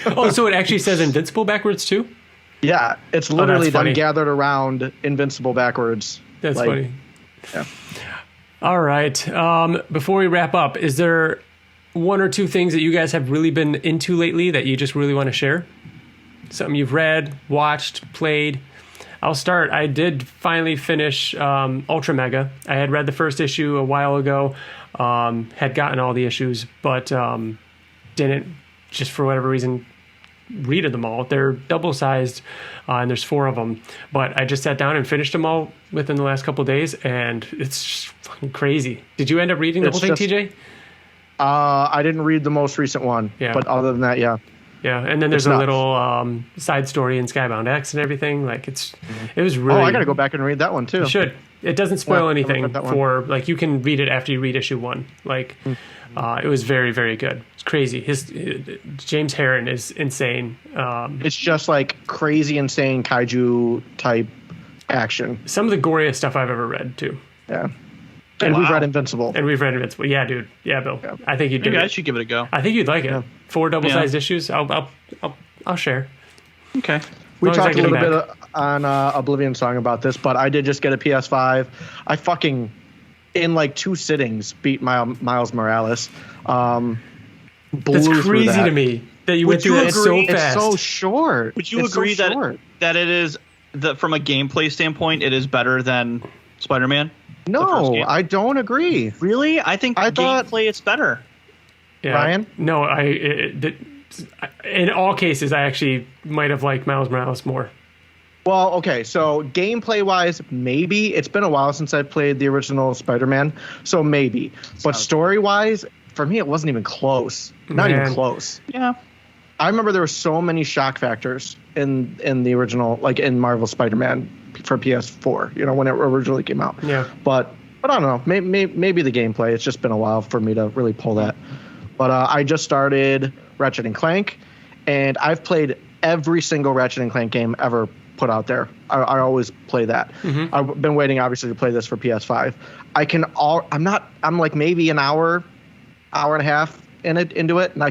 Oh, so it actually says Invincible backwards too? Yeah, it's literally them funny. gathered around Invincible backwards. That's funny. Yeah. All right. Before we wrap up, is there one or two things that you guys have really been into lately that you just really want to share? Something you've read, watched, played? I'll start. I did finally finish Ultra Mega. I had read the first issue a while ago, had gotten all the issues, but didn't, just for whatever reason, read them all. They're double-sized, and there's 4 of them. But I just sat down and finished them all within the last couple of days, and it's just fucking crazy. Did you end up reading the whole thing, TJ? I didn't read the most recent one, but other than that, yeah. Yeah, and then there's a little side story in Skybound X and everything. Like it was really. Oh, I got to go back and read that one too. You should. It doesn't spoil anything that one. for like you can read it after you read issue 1. Like it was very, very good. It's crazy. James Herron is insane. It's just like crazy, insane kaiju type action. Some of the goriest stuff I've ever read too. Yeah. And we've read Invincible. Yeah, dude. Yeah, Bill. Yeah. I think you'd do You it. guys should give it a go. I think you'd like it. Yeah. 4 double-sized issues. I'll share. Okay. We As long as I talked a get little them bit on Oblivion Song about this, but I did just get a PS5. I fucking, in like 2 sittings, beat Miles Morales. Blew That's through crazy that. to me that you went through that so fast. It's so short. Would you It's agree so short. that it is that from a gameplay standpoint, it is better than Spider-Man? first No, game? I don't agree. Really? I think I thought- gameplay it's better. Yeah. Ryan? No, in all cases, I actually might have liked Miles Morales more. Well, okay, so gameplay-wise, maybe. It's been a while since I played the original Spider-Man, so maybe. But story-wise, for me, it wasn't even close. Not even Man. close. Yeah. I remember there were so many shock factors in the original, like in Marvel Spider-Man for PS4, when it originally came out. Yeah. But I don't know. Maybe the gameplay. It's just been a while for me to really pull that. But I just started Ratchet and Clank, and I've played every single Ratchet and Clank game ever put out there. I always play that. Mm-hmm. I've been waiting, obviously, to play this for PS5. I'm like maybe an hour and a half into it, and I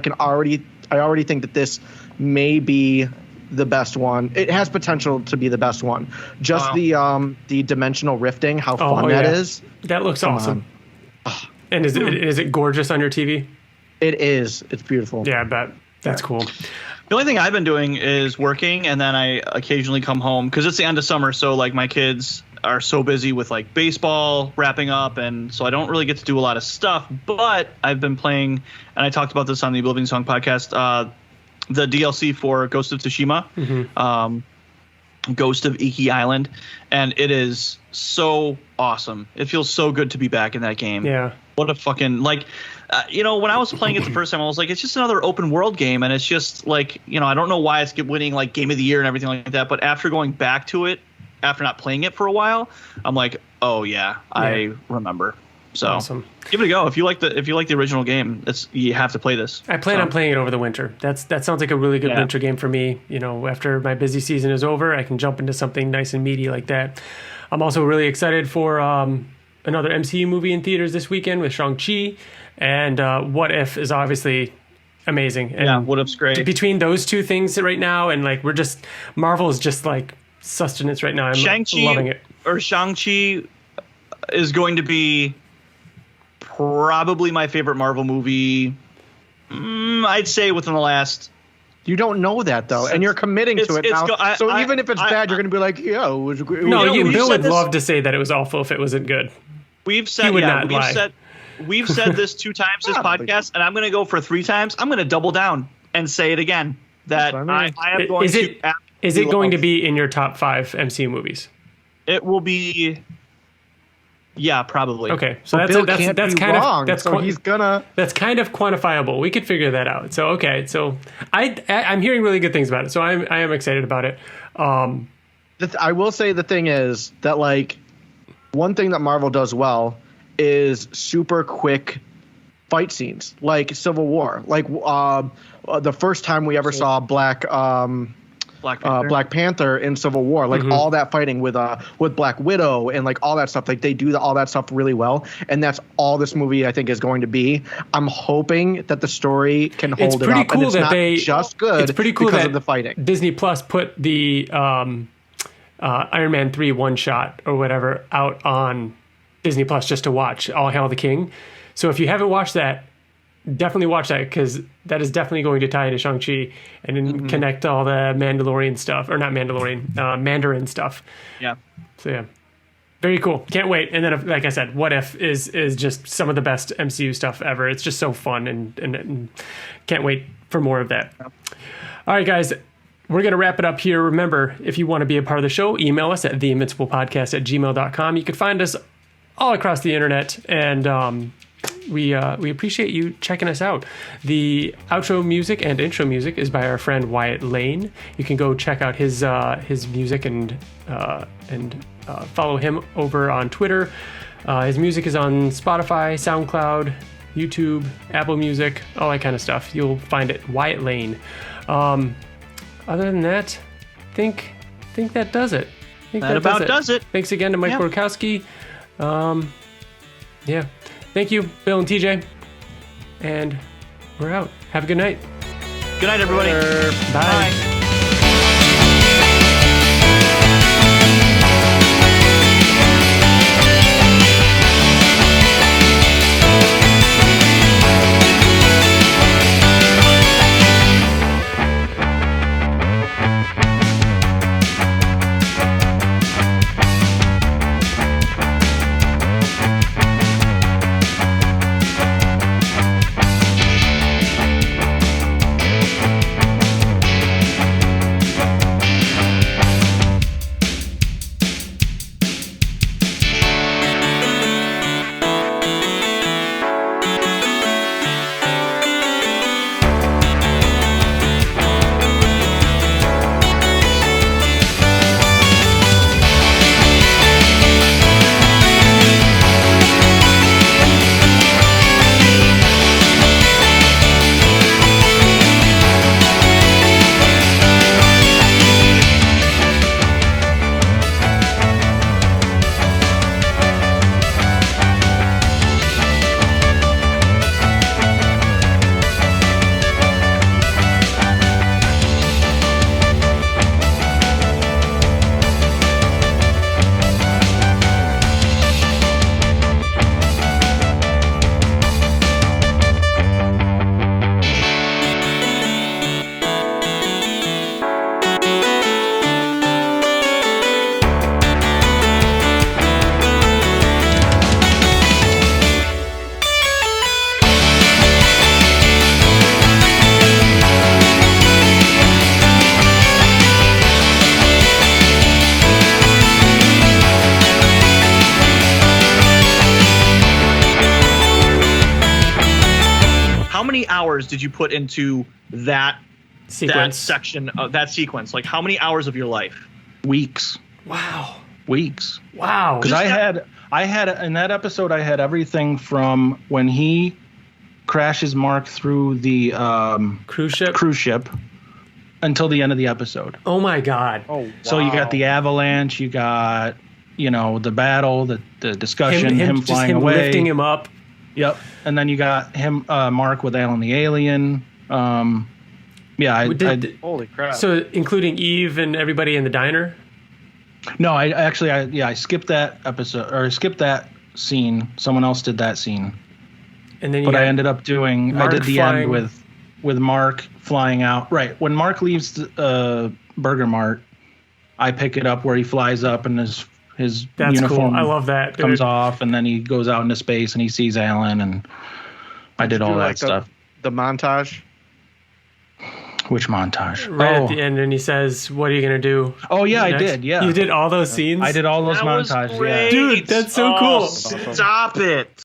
already think that this may be the best one. It has potential to be the best one. Just the dimensional rifting, how fun that is. That looks awesome. And is it gorgeous on your TV? It is. It's beautiful. Yeah, I bet. That's cool. The only thing I've been doing is working, and then I occasionally come home because it's the end of summer. So like my kids are so busy with like baseball wrapping up, and so I don't really get to do a lot of stuff. But I've been playing, and I talked about this on the Oblivion Song podcast, the DLC for Ghost of Tsushima, Ghost of Iki Island, and it is so awesome. It feels so good to be back in that game. Yeah. What a fucking when I was playing it the first time, I was like, it's just another open world game, and it's just like, I don't know why it's winning like Game of the Year and everything like that. But after going back to it, after not playing it for a while, I'm like, oh yeah. I remember. So Awesome. Give it a go if you like the original game. You have to play this. I plan on playing it over the winter. That sounds like a really good winter game for me. After my busy season is over, I can jump into something nice and meaty like that. I'm also really excited for another MCU movie in theaters this weekend with Shang-Chi, and What If is obviously amazing. And What If's great. Between those two things right now, and like Marvel is just like sustenance right now. I'm loving it. Or Shang-Chi is going to be probably my favorite Marvel movie. I'd say within the last. You don't know that though, and you're committing to it now. So even if it's bad, you're going to be like, "Yeah, it was great." No, Bill would love to say that it was awful if it wasn't good. We've said we've said this 2 times this podcast, and I'm going to go for 3 times. I'm going to double down and say it again. That I am going to. Is it going to be in your top 5 MCU movies? It will be. Yeah, probably. Okay, so Bill can't be wrong. He's gonna. That's kind of quantifiable. We could figure that out. So okay, so I'm hearing really good things about it. So I am excited about it. I will say the thing is that like one thing that Marvel does well is super quick fight scenes, like Civil War, like the first time we ever saw Black Panther in Civil War, like all that fighting with Black Widow and like all that stuff, like they do all that stuff really well, and that's all this movie I think is going to be. I'm hoping that the story can hold it up, cool and it's not just good. It's pretty cool because that of the fighting. Disney Plus put the Iron Man 3 one shot or whatever out on Disney Plus just to watch. All Hail the King. So if you haven't watched that, definitely watch that, because that is definitely going to tie into Shang-Chi and then connect all the Mandalorian stuff, or not Mandalorian, Mandarin stuff. Yeah. So yeah, very cool. Can't wait. And then, like I said, What If is just some of the best MCU stuff ever. It's just so fun, and can't wait for more of that. All right, guys. We're going to wrap it up here. Remember, if you want to be a part of the show, email us at theinvinciblepodcast@gmail.com. You can find us all across the internet, and we appreciate you checking us out. The outro music and intro music is by our friend Wyatt Layne. You can go check out his music and follow him over on Twitter. His music is on Spotify, SoundCloud, YouTube, Apple Music, all that kind of stuff. You'll find it, Wyatt Layne. Other than that, think that does it. That about does it. Thanks again to Mike Borkowski. Yeah. Thank you, Bill and TJ. And we're out. Have a good night. Good night, everybody. Bye. Bye. Hours did you put into that section of that sequence? Like, how many hours of your life? Weeks. Wow. Weeks. Wow. Because I had in that episode, I had everything from when he crashes Mark through the cruise ship until the end of the episode. Oh my God. Oh, wow. So you got the avalanche, you got the battle, the discussion, him flying away, lifting him up. Yep. And then you got him, Mark with Alan the alien. Holy crap. So including Eve and everybody in the diner? No, I skipped that episode, or skipped that scene. Someone else did that scene. And then I ended up doing, Mark I did the flying. end with Mark flying out. Right. When Mark leaves Burger Mart, I pick it up where he flies up and his That's uniform cool. I love that, comes dude. off, and then he goes out into space and he sees Alan, and I did all that stuff. The montage. Which montage? Right at the end, and he says, "What are you gonna do?" Oh yeah, next? I did. Yeah, you did all those scenes. I did all those That was montages. great. Yeah, Dude, that's so cool. Stop it.